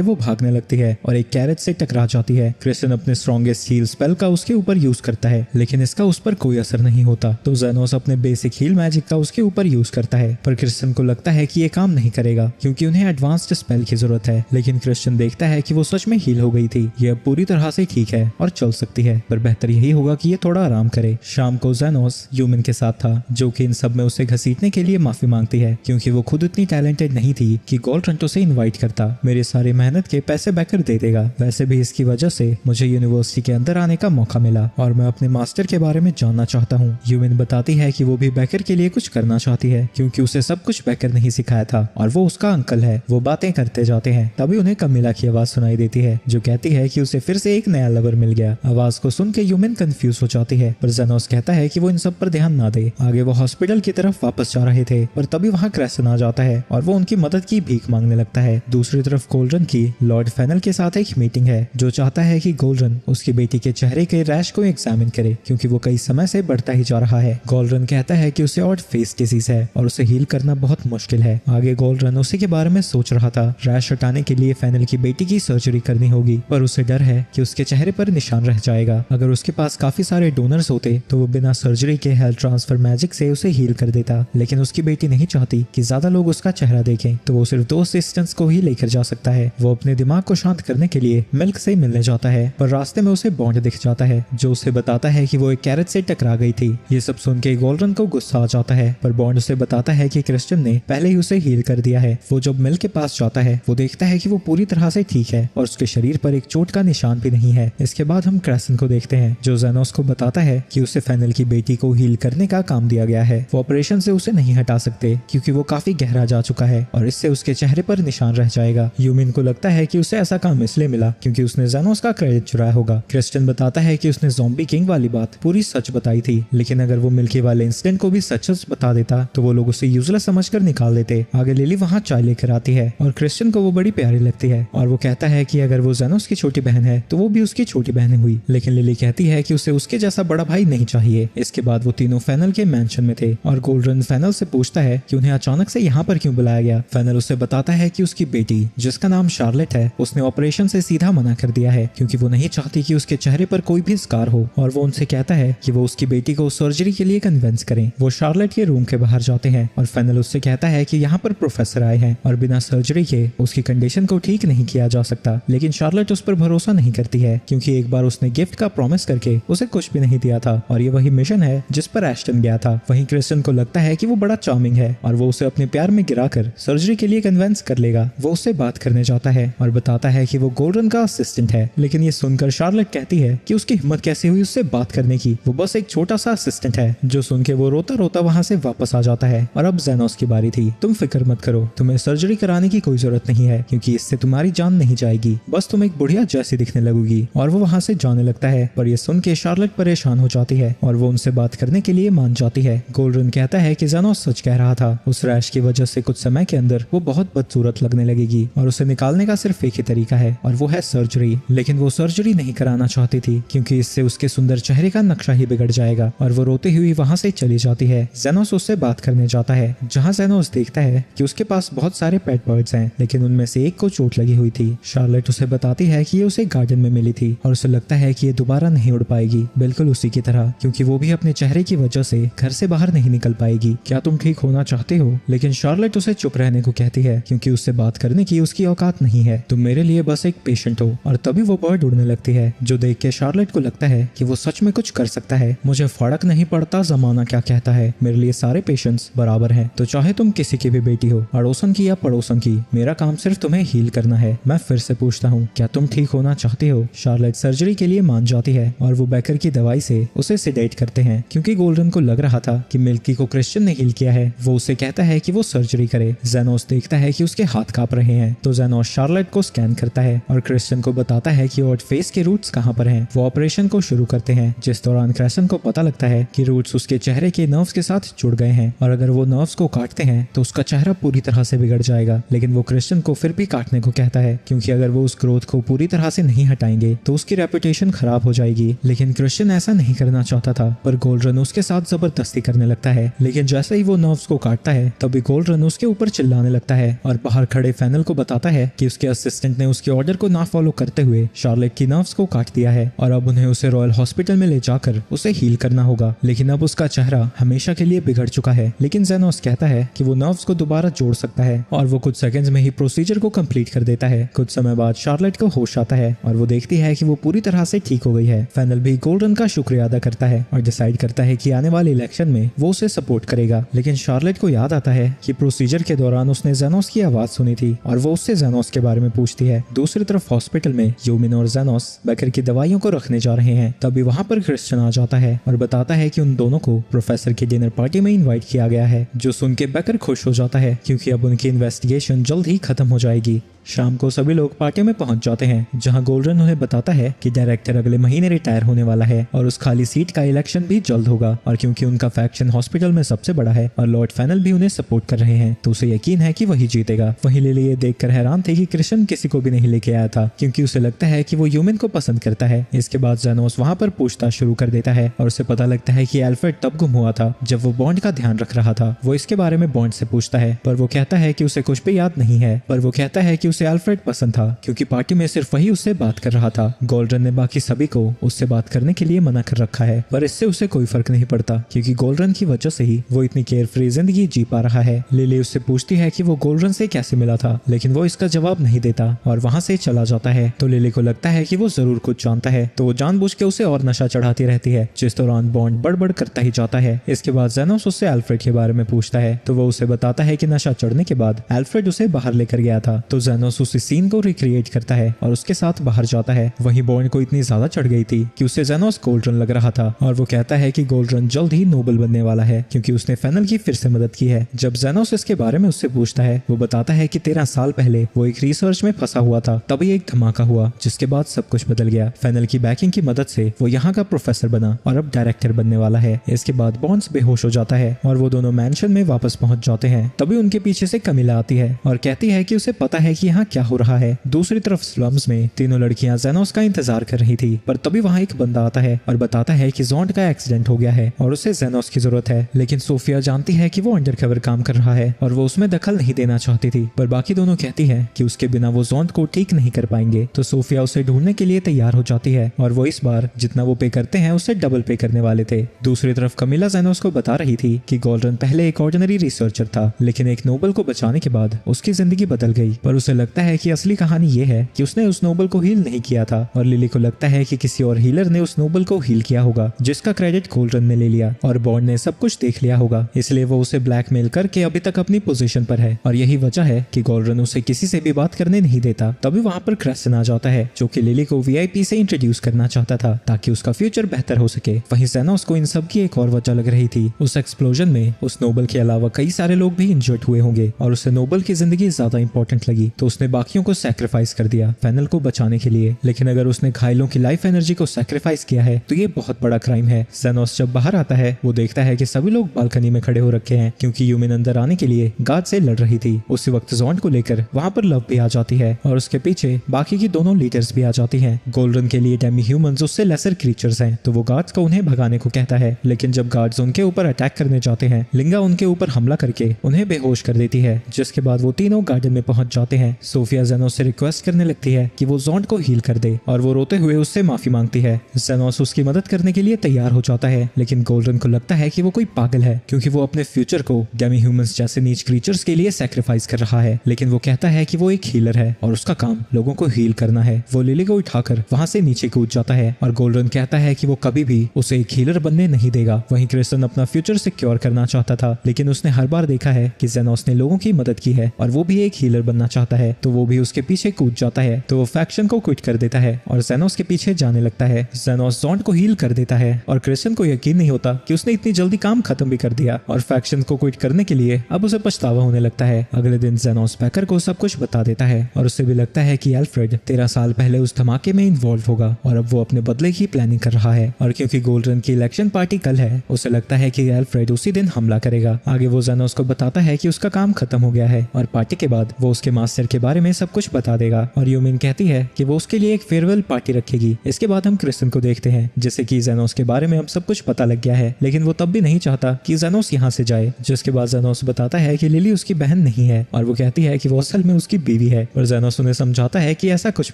वो भागने लगती है और एक कैरेट से टकरा जाती है। क्रिस्टियन अपने स्ट्रॉन्गेस्ट हील स्पेल का उसके ऊपर यूज करता है, लेकिन इसका उस पर कोई असर नहीं होता, तो ज़ेनोस अपने बेसिक हील मैजिक का उसके ऊपर यूज करता है, पर क्रिस्टियन को लगता है कि ये काम नहीं करेगा क्योंकि उन्हें एडवांस्ड स्पेल की जरूरत है। लेकिन क्रिस्टियन देखता है कि वो सच में हील हो गई थी, ये अब पूरी तरह से ठीक है और चल सकती है, पर बेहतर यही होगा कि ये थोड़ा आराम करे। शाम को ज़ेनोस ह्यूमन के साथ था जो जो कि इन सब में उसे घसीटने के लिए माफी मांगती है क्योंकि वो खुद उतनी टैलेंटेड नहीं थी कि गोल्डरन उसे इनवाइट करता। मेरे सारे मेहनत के पैसे बैकर दे देगा, वैसे भी इसकी वजह से मुझे यूनिवर्सिटी के अंदर आने का मौका मिला और मैं अपने मास्टर के बारे में जानना चाहता हूँ। यूमिन बताती है कि वो भी बैकर के लिए कुछ करना चाहती है क्योंकि उसे सब कुछ बैकर नहीं सिखाया था और वो उसका अंकल है। वो बातें करते जाते हैं, तभी उन्हें कमिला की आवाज सुनाई देती है जो कहती है कि उसे फिर से एक नया लवर मिल गया। आवाज को सुन के यूमिन कंफ्यूज हो जाती है, पर जेनोस कहता है कि वो इन सब पर ध्यान ना दे। आगे वो हॉस्पिटल की तरफ वापस जा रहे थे, पर तभी वहाँ क्रेसन आ जाता है और वो उनकी मदद की भीख मांगने लगता है। दूसरी तरफ गोल्डरन की लॉर्ड फेनल के साथ एक मीटिंग है जो चाहता है कि गोल्डरन उसकी बेटी के चेहरे के रैश को एग्जामिन करे क्योंकि वो कई समय से बढ़ता ही जा रहा है। गोल्डरन कहता है कि उसे ऑड फेस डिजीज है और उसे हील करना बहुत मुश्किल है। आगे गोल्डरन उसी के बारे में सोच रहा था। रैश हटाने के लिए फेनल की बेटी की सर्जरी करनी होगी, पर उसे डर है कि उसके चेहरे पर निशान रह जाएगा। अगर उसके पास काफी सारे डोनर्स होते तो वो बिना सर्जरी के हेल्थ ट्रांसफर मैजिक से उसे हील कर देता, लेकिन उसकी बेटी नहीं चाहती कि ज्यादा लोग उसका चेहरा देखें, तो वो सिर्फ 2 असिस्टेंट्स को ही लेकर जा सकता है। वो अपने दिमाग को शांत करने के लिए मिल्क से मिलने जाता है, पर रास्ते में उसे बॉन्ड दिख जाता है जो उसे बताता है कि वो एक कैरेट से टकरा गई थी। ये सब सुन के गोल्डरन को गुस्सा आ जाता है, पर बॉन्ड उसे बताता है कि क्रिश्चियन ने पहले ही उसे हील कर दिया है। वो जब मिल्क के पास जाता है वो देखता है कि वो पूरी तरह से ठीक है और उसके शरीर पर एक चोट का निशान भी नहीं है। इसके बाद हम क्रेसन को देखते हैं जो जेनोस को बताता है कि उसे फेनल की बेटी को हील करने का काम दिया गया है। वो ऑपरेशन से उसे नहीं हटा सकते क्योंकि वो काफी गहरा जा चुका है और इससे उसके चेहरे पर निशान रह जाएगा। यूमिन को लगता है कि उसे ऐसा काम इसलिए मिला क्योंकि उसने जेनोस का क्रेडिट चुराया होगा। क्रिश्चियन बताता है कि उसने ज़ॉम्बी किंग वाली बात पूरी सच बताई थी, लेकिन अगर वो मिल्की वाले इंसिडेंट को भी सच बता देता तो वो लोग उसे यूजलेस समझकर निकाल देते। आगे लिली वहाँ चाय लेकर आती है और क्रिश्चियन को वो बड़ी प्यारी लगती है और वो कहता है कि अगर वो जेनोस की छोटी बहन है तो वो भी उसकी छोटी बहन हुई, लेकिन लिली कहती है कि उसे उसके जैसा बड़ा भाई नहीं चाहिए। इसके बाद वो तीनों फेनल के मैंशन में थे और गोल्डरन फेनल से पूछता है कि उन्हें अचानक से यहाँ पर क्यों बुलाया गया। फेनल उसे बताता है कि उसकी बेटी जिसका नाम शार्लेट है उसने ऑपरेशन से सीधा मना कर दिया है क्योंकि वो नहीं चाहती कि उसके चेहरे पर कोई भी स्कार हो, और वो उनसे कहता है कि वो उसकी बेटी को सर्जरी के लिए कन्विंस करें। वो शार्लेट के रूम के बाहर जाते हैं और फेनल उससे कहता है कि यहाँ पर प्रोफेसर आए हैं और बिना सर्जरी के उसकी कंडीशन को ठीक नहीं किया जा सकता, लेकिन शार्लेट उस पर भरोसा नहीं करती है क्योंकि एक बार उसने गिफ्ट का प्रॉमिस करके उसे कुछ भी नहीं दिया था और ये वही मिशन है जिस पर एस्टन गया था। वहीं क्रिश्चियन को लगता है कि वो बड़ा चार्मिंग है और वो उसे अपने प्यार में गिराकर सर्जरी के लिए कन्विंस कर लेगा। वो उससे बात करने जाता है और बताता है कि वो गोल्डरन का असिस्टेंट है, लेकिन ये सुनकर शार्लेट कहती है कि उसकी हिम्मत कैसे हुई उससे बात करने की, वो बस एक छोटा सा असिस्टेंट है। जो सुन के वो रोता रोता वहाँ से वापस आ जाता है और अब जेनोस की बारी थी। तुम फिक्र मत करो, तुम्हें सर्जरी कराने की कोई जरूरत नहीं है क्योंकि इससे तुम्हारी जान नहीं जाएगी, बस तुम एक बुढ़िया जैसी दिखने लगोगी। और वो वहाँ से जाने लगता है, पर ये सुन के शार्लेट परेशान हो जाती है और वो उनसे बात करने के लिए मान जाती है। गोल्डरन कहता है कि जेनोस सच कह रहा था, उस रैश की वजह से कुछ समय के अंदर वो बहुत बदसूरत लगने लगेगी और उसे निकालने का सिर्फ एक ही तरीका है और वो है सर्जरी। लेकिन वो सर्जरी नहीं कराना चाहती थी क्योंकि इससे उसके सुंदर चेहरे का नक्शा ही बिगड़ जाएगा और वो रोती हुई वहाँ से चली जाती है। जेनोस उससे बात करने जाता है जहाँ जेनोस देखता है कि उसके पास बहुत सारे पेट बर्ड्स हैं, लेकिन उनमें से एक को चोट लगी हुई थी। शार्लेट उसे बताती है कि ये उसे गार्डन में मिली थी और उसे लगता है कि ये दोबारा नहीं उड़ पाएगी, बिल्कुल उसी की तरह, क्योंकि वो भी अपने चेहरे की वजह से घर से बाहर नहीं निकल पाएगी। क्या तुम ठीक होना चाहते हो? लेकिन शार्लेट उसे चुप रहने को कहती है क्योंकि उससे बात करने की उसकी औकात नहीं है। तुम मेरे लिए बस एक पेशेंट हो। और तभी वो बर्ड उड़ने लगती है जो देख के शार्लेट को लगता है कि वो सच में कुछ कर सकता है। मुझे फर्क नहीं पड़ता जमाना क्या कहता है, मेरे लिए सारे पेशेंट्स बराबर हैं, तो चाहे तुम किसी की भी बेटी हो, अड़ोसन की या पड़ोसन की, मेरा काम सिर्फ तुम्हें हील करना है। मैं फिर से पूछता हूँ, क्या तुम ठीक होना चाहते हो? शार्लेट सर्जरी के लिए मान जाती है और वो बेकर की दवाई से उसे सिडेट करते हैं क्योंकि गोल्डन को लग रहा था कि मिल्की को क्रिश्चियन ने हील किया है। वो उसे कहता है कि वो सर्जरी करे। जेनोस देखता है कि उसके हाथ कांप रहे हैं, तो जेनोस शार्लेट को स्कैन करता है और क्रिश्चियन को बताता है कि ऑड फेस के रूट्स कहाँ पर हैं। वो ऑपरेशन को शुरू करते हैं, जिस दौरान क्रिश्चियन को पता लगता है कि रूट्स उसके चेहरे के नर्व्स के साथ जुड़ गए हैं और अगर वो नर्व्स को काटते हैं तो उसका चेहरा पूरी तरह से बिगड़ जाएगा। लेकिन वो क्रिश्चियन को फिर भी काटने को कहता है क्योंकि अगर वो उस ग्रोथ को पूरी तरह से नहीं हटाएंगे तो उसकी रेपुटेशन खराब हो जाएगी। लेकिन क्रिश्चियन ऐसा नहीं करना चाहता था, पर गोल्डरन उसके साथ जबरदस्ती करने लगता है। लेकिन जैसे ही वो नर्व्स को काटता है तभी गोल्डरन उसके ऊपर चिल्लाने लगता है और बाहर खड़े फेनल को बताता है कि उसके असिस्टेंट ने उसके ऑर्डर को ना फॉलो करते हुए शार्लेट की नर्व्स को काट दिया है और अब उन्हें उसे रॉयल हॉस्पिटल में ले जाकर उसे हील करना होगा। लेकिन अब उसका चेहरा हमेशा के लिए बिगड़ चुका है। लेकिन जेनोस कहता है कि वो नर्व्स को दोबारा जोड़ सकता है और वो कुछ सेकंड्स में ही प्रोसीजर को कंप्लीट कर देता है। कुछ समय बाद शार्लेट को होश आता है और वो देखती है कि वो पूरी तरह से ठीक हो गई है। फेनल भी गोल्डन का शुक्रिया अदा करता है और डिसाइड करता है कि आने वाले इलेक्शन हॉस्पिटल में वो उसे सपोर्ट करेगा। लेकिन शार्लेट को याद आता है कि प्रोसीजर के दौरान उसने जेनोस की आवाज सुनी थी और वो उससे जेनोस के बारे में पूछती है। दूसरी तरफ हॉस्पिटल में यूमिन और जेनोस बेकर की दवाइयों को रखने जा रहे हैं। तभी वहाँ पर क्रिश्चियन आ जाता है और बताता है कि उन दोनों को प्रोफेसर की डिनर पार्टी में इनवाइट किया गया है, जो सुन के बेकर खुश हो जाता है क्योंकि अब उनकी इन्वेस्टिगेशन जल्द ही खत्म हो जाएगी। शाम को सभी लोग पार्टी में पहुंच जाते हैं, जहां गोल्डन उन्हें बताता है कि डायरेक्टर अगले महीने रिटायर होने वाला है और उस खाली सीट का इलेक्शन भी जल्द होगा। और क्योंकि उनका फैक्शन हॉस्पिटल में सबसे बड़ा है और लॉर्ड फेनल भी उन्हें सपोर्ट कर रहे हैं, तो उसे यकीन है कि वही जीतेगा। वहीं लिली ये देखकर हैरान थे कि क्रिश्चियन किसी को भी नहीं लेके आया था, क्योंकि उसे लगता है कि वो ह्यूमन को पसंद करता है। इसके बाद जेनोस वहाँ पर पूछताछ शुरू कर देता है और उसे पता लगता है कि एल्फ्रेड तब गुम हुआ था जब वो बॉन्ड का ध्यान रख रहा था। वो इसके बारे में बॉन्ड से पूछता है, पर वो कहता है कि उसे कुछ भी याद नहीं है। पर वो कहता है कि उसे एल्फ्रेड पसंद था क्योंकि पार्टी में सिर्फ वही उससे बात कर रहा था। गोल्डन ने बाकी सभी को उससे बात करने के लिए मना कर रखा है, पर इससे उसे कोई फर्क नहीं पड़ता क्योंकि गोल्डन की वजह से ही वो इतनी केयरफ्री जिंदगी जी पा रहा है। लिली उससे पूछती है कि वो गोल्डन से कैसे मिला था, लेकिन वो इसका जवाब नहीं देता और वहाँ से चला जाता है। तो लिली को लगता है कि वो जरूर कुछ जानता है, तो वो जानबूझ के उसे और नशा चढ़ाती रहती है, जिस दौरान बॉन्ड बढ़ करता ही जाता है। इसके बाद जेनोस उससे एल्फ्रेड के बारे में पूछता है, तो वो उसे बताता है कि नशा चढ़ने के बाद एल्फ्रेड उसे बाहर लेकर गया था। तो जेनोस उस सीन को रिक्रिएट करता है और उसके साथ बाहर जाता है। वहीं बॉन्ड को इतनी ज्यादा चढ़ गई थी कि उसे जेनोस गोल्डन लग रहा था और वो कहता है कि गोल्डन जल्द ही नोबल बनने वाला है क्योंकि उसने फेनल की फिर से मदद की है। जब जेनोस इसके बारे में उससे पूछता है, वो बताता है कि 13 साल पहले वो एक रिसर्च में फंसा हुआ था, तभी एक धमाका हुआ जिसके बाद सब कुछ बदल गया। फेनल की बैकिंग की मदद से वो यहाँ का प्रोफेसर बना और अब डायरेक्टर बनने वाला है। इसके बाद बॉन्ड्स बेहोश हो जाता है और वो दोनों मैंशन में वापस पहुंच जाते हैं। तभी उनके पीछे से कमिला आती है और कहती है कि उसे पता है कि यहाँ क्या हो रहा है। दूसरी तरफ स्लम्स में तीनों लड़कियां जेनोस का इंतजार कर रही थी, पर तभी वहाँ एक बंदा आता है और बताता है कि ज़ोंड का एक्सीडेंट हो गया है और उसे जेनोस की जरूरत है। लेकिन सोफिया जानती है कि वो अंडरकवर काम कर रहा है और वो उसमें दखल नहीं देना चाहती थी, पर बाकी दोनों कहती है कि उसके बिना वो ज़ोंड को ठीक नहीं कर पाएंगे। तो सोफिया उसे ढूंढने के लिए तैयार हो जाती है और वो इस बार जितना वो पे करते हैं उससे डबल पे करने वाले थे। दूसरी तरफ कमिला जेनोस को बता रही थी कि गोल्डन पहले एक ऑर्डिनरी रिसर्चर था, लेकिन एक नोबल को बचाने के बाद उसकी जिंदगी बदल गई। पर उसे लगता है कि असली कहानी ये है कि उसने उस नोबल को हील नहीं किया था और लिली को लगता है कि किसी और हीलर ने उस नोबल को हील किया होगा, जिसका क्रेडिट गोल्डन ने ले लिया और बॉन्ड ने सब कुछ देख लिया होगा। इसलिए वो उसे ब्लैकमेल करके अभी तक अपनी पोजीशन पर है और यही वजह है कि गोल्डन उसे किसी से भी बात करने नहीं देता। तभी वहाँ पर क्रिश्चियन आ जाता है जो कि लिली को वीआईपी से इंट्रोड्यूस करना चाहता था ताकि उसका फ्यूचर बेहतर हो सके। वहीं जेनोस को इन सब की एक और वजह लग रही थी, उस एक्सप्लोजन में उस नोबल के अलावा कई सारे लोग भी इंजर्ड हुए होंगे और उसे नोबल की जिंदगी ज्यादा इंपॉर्टेंट लगी, तो उसने बाकियों को सैक्रिफाइस कर दिया फेनल को बचाने के लिए। लेकिन अगर उसने घायलों की लाइफ एनर्जी को सैक्रिफाइस किया है तो ये बहुत बड़ा क्राइम है। जेनोस जब बाहर आता है वो देखता है कि सभी लोग बालकनी में खड़े हो रखे हैं क्योंकि यूमिन अंदर आने के लिए गार्ड से लड़ रही थी। उसी वक्त ज़ोंड को लेकर वहाँ पर लव भी आ जाती है और उसके पीछे बाकी की दोनों लीडर्स भी आ जाती हैं। गोल्डन के लिए डेमी ह्यूमंस उससे लेसर क्रीचर्स हैं, तो वो गार्ड्स को उन्हें भगाने को कहता है। लेकिन जब गार्ड्स उनके ऊपर अटैक करने जाते हैं, लिंगा उनके ऊपर हमला करके उन्हें बेहोश कर देती है, जिसके बाद वो तीनों गार्डन में पहुंच जाते हैं। सोफिया जेनोस से रिक्वेस्ट करने लगती है कि वो ज़ोंड को हील कर दे और वो रोते हुए उससे माफी मांगती है। जेनोस उसकी मदद करने के लिए तैयार हो जाता है, लेकिन गोल्डन को लगता है कि वो कोई पागल है क्योंकि वो अपने फ्यूचर को डेमी ह्यूमंस जैसे नीच क्रीचर्स के लिए सैक्रिफाइस कर रहा है। लेकिन वो कहता है कि वो एक हीलर है और उसका काम लोगों को हील करना है। वो लिली को उठाकर वहां से नीचे कूद जाता है और गोल्डन कहता है कि वो कभी भी उसे एक हीलर बनने नहीं देगा। वहीं क्रिश्चियन अपना फ्यूचर सिक्योर करना चाहता था, लेकिन उसने हर बार देखा है कि जेनोस ने लोगों की मदद की है और वो भी एक हीलर बनना चाहता है, तो वो भी उसके पीछे कूद जाता है। तो वो फैक्शन को क्विट कर देता है और जेनोस के पीछे जाने लगता है। जेनोस ज़ोंड को हील कर देता है और क्रिश्चियन को यकीन नहीं होता कि उसने इतनी जल्दी काम खत्म भी कर दिया और फैक्शन को क्विट करने के लिए अब उसे पछतावा होने लगता है। अगले दिन जेनोस बेकर को सब कुछ बता देता है और उससे भी लगता है कि एल्फ्रेड 13 साल पहले उस धमाके में इन्वॉल्व होगा और अब वो अपने बदले की प्लानिंग कर रहा है। और क्योंकि गोल्डन की इलेक्शन पार्टी कल है, उसे लगता है कि एल्फ्रेड उसी दिन हमला करेगा। आगे वो जेनोस को बताता है कि उसका काम खत्म हो गया है और पार्टी के बाद वो उसके मास्टर के बारे में सब कुछ बता देगा। और यूमिन कहती है कि वो उसके लिए एक फेयरवेल पार्टी रखेगी। इसके बाद हम क्रिश्चियन को देखते हैं जैसे कि जेनोस के बारे में अब सब कुछ पता लग गया है, लेकिन वो तब भी नहीं चाहता कि जेनोस यहाँ से जाए। जिसके बाद जेनोस बताता है कि लिली उसकी बहन नहीं है और वो कहती है कि वो असल में उसकी बीवी है, और जेनोस उन्हें समझाता है कि ऐसा कुछ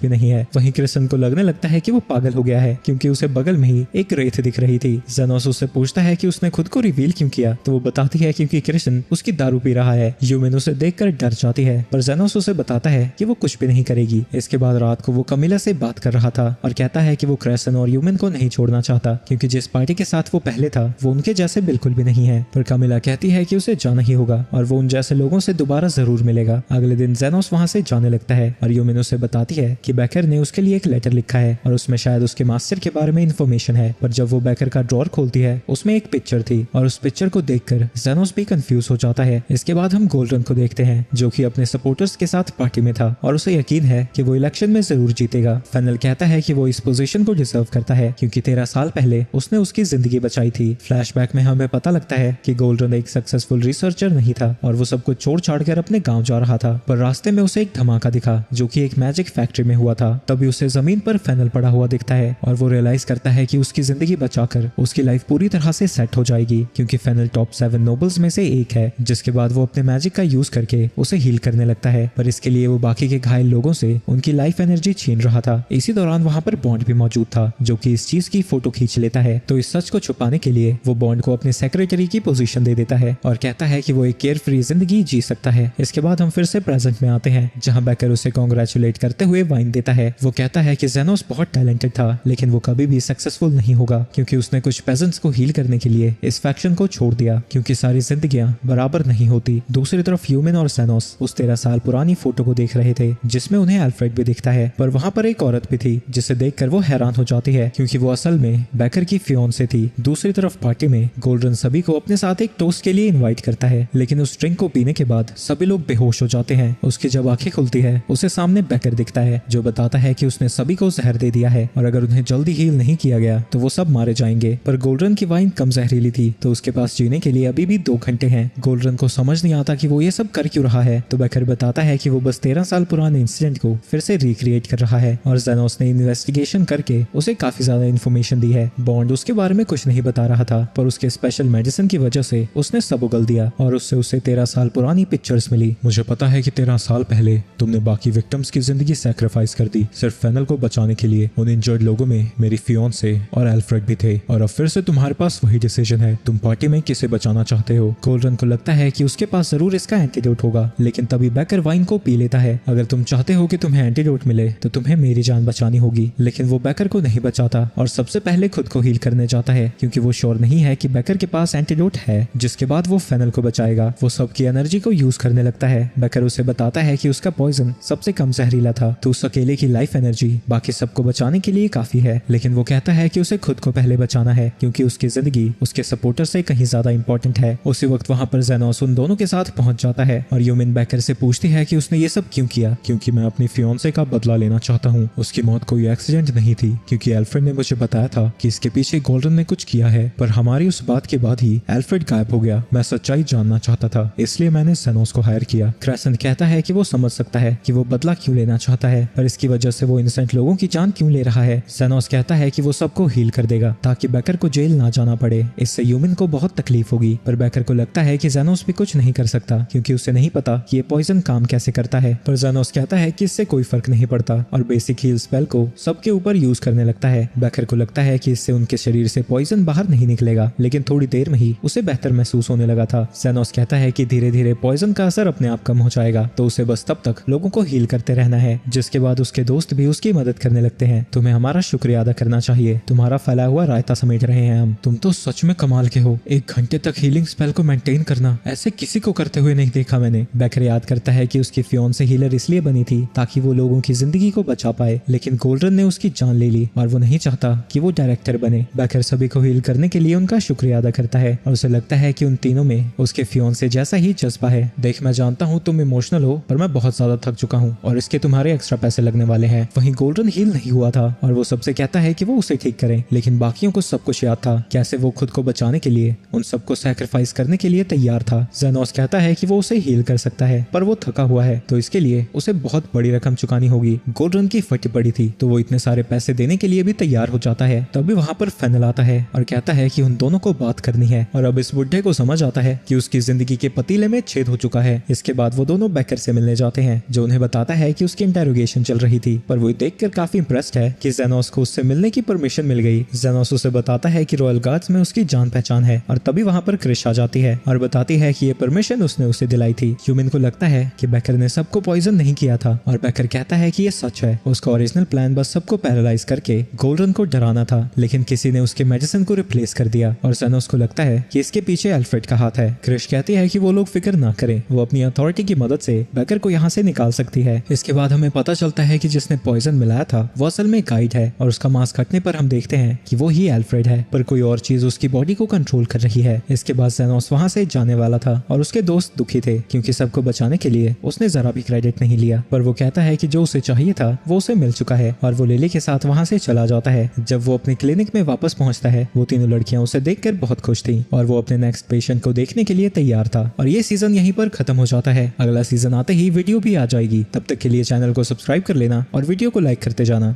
भी नहीं है। वहीं क्रिश्चियन को लगने लगता है कि वो पागल हो गया है क्योंकि उसे बगल में ही एक रेत दिख रही थी। जेनोस उससे पूछता है कि उसने खुद को रिवील क्यों किया, तो वो बताती है क्योंकि क्रिश्चियन उसकी दारू पी रहा है। यूमिन उसे देखकर डर जाती है, पर जेनोस उसे बताता है कि वो कुछ भी नहीं करेगी। इसके बाद रात को वो कमिला से बात कर रहा था और कहता है कि वो क्रिश्चियन और यूमिन को नहीं छोड़ना चाहता क्योंकि जिस पार्टी के साथ वो पहले था वो उनके उनके जैसे बिल्कुल भी नहीं है। पर कामिला कहती है कि उसे जाना ही होगा और वो उन जैसे लोगों से दोबारा जरूर मिलेगा। अगले दिन जेनोस वहाँ से जाने लगता है और यूमिन उसे बताती है कि बेकर ने उसके लिए एक लेटर लिखा है और उसमें शायद उसके मास्टर के बारे में इंफॉर्मेशन है। पर जब वो बेकर का ड्रॉर खोलती है उसमें एक पिक्चर थी और उस पिक्चर को देखकर जेनोस भी कंफ्यूज हो जाता है। इसके बाद हम गोल्डरन को देखते हैं जो कि अपने सपोर्टर्स के साथ पार्टी में था और उसे यकीन है कि वो इलेक्शन में जरूर जीतेगा। फेनल कहता है कि वो इस पोजीशन को डिजर्व करता है क्योंकि 13 साल पहले उसने उसकी जिंदगी बचाई थी। फ्लैशबैक में हमें पता लगता है कि गोल्डरन एक सक्सेसफुल रिसर्चर नहीं था और वो सब कुछ छोड़ छाड़ कर अपने गांव जा रहा था। पर रास्ते में उसे एक धमाका दिखा जो कि एक मैजिक फैक्ट्री में हुआ था। तभी उसे जमीन पर फेनल पड़ा हुआ दिखता है और वो रियलाइज करता है कि उसकी जिंदगी बचाकर उसकी लाइफ पूरी तरह से सेट हो जाएगी क्योंकि फेनल टॉप 7 नोबल्स में से एक है। जिसके बाद वो अपने मैजिक का यूज करके उसे हील करने लगता है। पर इसके लिए वो बाकी के घायल लोगों से उनकी लाइफ एनर्जी छीन रहा था। इसी दौरान वहाँ पर बॉन्ड भी मौजूद था जो कि इस चीज की फोटो खींच लेता है। तो इस सच को छुपाने के लिए वो बॉन्ड को अपने सेक्रेटरी की पोजीशन दे देता है और कहता है कि वो एक केयर फ्री जिंदगी जी सकता है। इसके बाद हम फिर से प्रेजेंट में आते हैं जहाँ बेकर उसे कॉन्ग्रेचुलेट करते हुए वाइन देता है। वो कहता है कि जेनोस बहुत टैलेंटेड था लेकिन वो कभी भी सक्सेसफुल नहीं होगा क्योंकि उसने कुछ पेजेंट्स को हील करने के लिए इस फैक्शन को छोड़ दिया क्योंकि सारी जिंदगियां बराबर नहीं होती। दूसरी तरफ ह्यूमन और जेनोस उस 13 साल पुरानी फोटो को देख रहे थे जिसमें उन्हें अल्फ्रेड भी दिखता है। पर वहाँ पर एक औरत भी थी जिसे देखकर वो हैरान हो जाती है क्योंकि वो असल में बेकर की फियोंसे थी। दूसरी तरफ पार्टी में गोल्डरन सभी को अपने साथ एक टोस्ट के लिए इनवाइट करता है लेकिन उस ड्रिंक को पीने के बाद सभी लोग बेहोश हो जाते हैं। उसकी जब आंखें खुलती है उसे सामने बेकर दिखता है जो बताता है कि उसने सभी को जहर दे दिया है और अगर उन्हें जल्दी हील नहीं किया गया तो वो सब मारे जाएंगे। पर गोल्डरन की वाइन कम जहरीली थी तो उसके पास जीने के लिए अभी भी 2 घंटे हैं। गोल्डरन को समझ नहीं आता कि वो ये सब कर क्यों रहा है तो बेकर बताता है कि वो बस 13 साल पुराने इंसिडेंट को फिर से रिक्रिएट कर रहा है और जेनोस ने इन्वेस्टिगेशन करके उसे काफी ज्यादा इन्फॉर्मेशन दी है। बॉन्ड उसके बारे में कुछ नहीं बता रहा था पर उसके स्पेशल मेडिसिन की वजह से उसने सब उगल दिया और उससे उसे 13 साल पुरानी पिक्चर्स मिली। मुझे पता है कि 13 साल पहले तुमने बाकी विक्टिम्स की जिंदगी सैक्रिफाइस कर दी सिर्फ फेनल को बचाने के लिए। उन इंजर्ड लोगों में मेरी फियोंसे और अल्फ्रेड भी थे और अब फिर से तुम्हारे पास वही डिसीजन है, तुम पार्टी में किसे बचाना चाहते हो। गोल्डरन को लगता है कि उसके पास जरूर इसका एंटीडोट होगा लेकिन तभी बेकर वाइन को पी लेता है। अगर तुम चाहते हो कि तुम्हें एंटीडोट मिले तो तुम्हें मेरी जान बचानी होगी। लेकिन वो बेकर को नहीं बचाता और सबसे पहले खुद को हील करने जाता है क्योंकि वो श्योर नहीं है कि बेकर के पास एंटीडोट है। जिसके बाद वो फेनल को बचाएगा। वो सबकी एनर्जी को यूज करने लगता है। बेकर उसे बताता है कि उसका पॉइजन सबसे कम जहरीला था तो उस अकेले की लाइफ एनर्जी बाकी सबको बचाने के लिए काफी है। लेकिन वो कहता है कि उसे खुद को पहले बचाना है क्योंकि उसकी जिंदगी उसके सपोर्टर से कहीं ज्यादा इंपॉर्टेंट है। उसी वक्त वहाँ पर जेनोस उन दोनों के साथ पहुंच जाता है और यूमिन बेकर से पूछती है कि उसने ये सब क्यों किया। क्योंकि मैं अपनी फियोंसे का बदला लेना चाहता हूँ। उसकी मौत कोई एक्सीडेंट नहीं थी क्योंकि अल्फ्रेड ने मुझे बताया था कि इसके पीछे गोल्डन ने कुछ किया है। पर हमारी उस बात के बाद ही अल्फ्रेड गायब हो गया। मैं सच्चाई जानना चाहता था इसलिए मैंने जेनोस को हायर किया। क्रेसेंट कहता है कि वो समझ सकता है कि वो बदला क्यों लेना चाहता है पर इसकी वजह से वो इनोसेंट लोगों की जान क्यों ले रहा है। जेनोस कहता है कि वो सबको हील कर देगा ताकि बेकर को जेल ना जाना पड़े। इससे यूमिन को बहुत तकलीफ होगी पर बेकर को लगता है कि जेनोस भी कुछ नहीं कर सकता क्योंकि उसे नहीं पता कि ये पॉइजन काम कैसे करता है। पर जेनोस कहता है कि इससे कोई फर्क नहीं पड़ता और बेसिक हील स्पेल को सबके ऊपर यूज करने लगता है। बेकर को लगता है कि इससे उनके शरीर से पॉइजन बाहर नहीं निकलेगा लेकिन थोड़ी देर में ही उसे बेहतर महसूस होने लगा था। जेनोस कहता है कि धीरे धीरे पॉइजन का असर अपने आप कम हो जाएगा तो उसे बस तब तक लोगों को हील करते रहना है। जिसके बाद उसके दोस्त भी उसकी मदद करने लगते हैं। तुम्हें हमारा शुक्रिया अदा करना चाहिए, तुम्हारा फैला हुआ रायता समेट रहे हैं हम। तुम तो सच में कमाल के हो। 1 घंटे तक हीलिंग स्पेल को मेंटेन करना ऐसे किसी को करते हुए नहीं देखा मैंने। बेकर याद करता है कि उसकी फियोंसे हीलर इसलिए बनी थी ताकि वो लोगों की जिंदगी को बचा पाए लेकिन गोल्डरन ने उसकी जान ले ली और वो नहीं चाहता कि वो डायरेक्टर बने। बेकर सभी को हील करने के लिए उनका शुक्रिया अदा करता है और उसे लगता है कि उन तीनों में उसके फियोंसे जैसा ही जज्बा है। देख मैं जानता हूँ तुम इमोशनल हो पर मैं बहुत ज्यादा थक चुका हूँ और इसके तुम्हारे एक्स्ट्रा पैसे लगने वाले हैं। वहीं गोल्डन हील नहीं हुआ था और वो सबसे कहता है कि वो उसे ठीक करे लेकिन बाकियों को सब कुछ याद था कैसे वो खुद को बचाने के लिए उन सबको सैक्रिफाइस करने के लिए तैयार था। जेनोस कहता है कि वो उसे हील कर सकता है पर वो थका हुआ है तो इसके लिए उसे बहुत बड़ी रकम चुकानी होगी। गोल्डन की फटी पड़ी थी तो वो इतने सारे पैसे देने के लिए भी तैयार हो जाता है। तभी वहाँ पर फेनल आता है और कहता है कि उन दोनों को बात करनी है और अब इस बुढ़े को समझ आता है कि उसकी जिंदगी के पतीले में छेद हो चुका है। इसके बाद वो दोनों बेकर से मिलने जाते हैं जो उन्हें बताता है कि उसकी इंटेरोगेशन चल रही थी पर वो देखकर काफी इंप्रेस्ड है कि जेनोस को उससे मिलने की परमिशन मिल गई। जेनोस उसे बताता है कि रॉयल गार्ड्स में उसकी जान पहचान है और तभी वहाँ पर क्रिश आ जाती है और बताती है कि ये परमिशन उसने उसे दिलाई थी। ह्यूमन को लगता है कि बेकर ने सबको पॉइजन नहीं किया था और बेकर कहता है कि ये सच है। उसका ओरिजिनल प्लान बस सबको पैरालाइज करके गोल्डन को डराना था लेकिन किसी ने उसके मेडिसिन को रिप्लेस कर दिया और सैनोस को लगता है कि इसके पीछे अल्फ्रेड का हाथ है। क्रिश कहती है कि वो लोग फिक्र ना करें, वो अपनी अथॉरिटी की मदद से बेकर को यहाँ से निकाल सकती है। इसके बाद हमें पता चलता है कि जिसने पॉइजन मिलाया था वो असल में गाइड है और उसका मास्क हटने पर हम देखते हैं कि वो ही अल्फ्रेड है, पर कोई और चीज उसकी बॉडी को कंट्रोल कर रही है। इसके बाद सैनोस वहाँ से जाने वाला था और उसके दोस्त दुखी थे क्योंकि सबको बचाने के लिए उसने जरा भी क्रेडिट नहीं लिया, पर वो कहता है कि जो उसे चाहिए था वो उसे मिल चुका है और वो लिली के साथ वहाँ से चला जाता है। जब वो अपने क्लिनिक में वापस पहुंचता है वो तीनों लड़कियां उसे देखकर बहुत खुश थी और वो अपने नेक्स्ट पेशेंट को देखने के लिए तैयार था। और ये सीजन यहीं पर खत्म हो जाता है। अगला सीजन आते ही वीडियो भी आ जाएगी। तब तक के लिए चैनल को सब्सक्राइब कर लेना और वीडियो को लाइक करते जाना।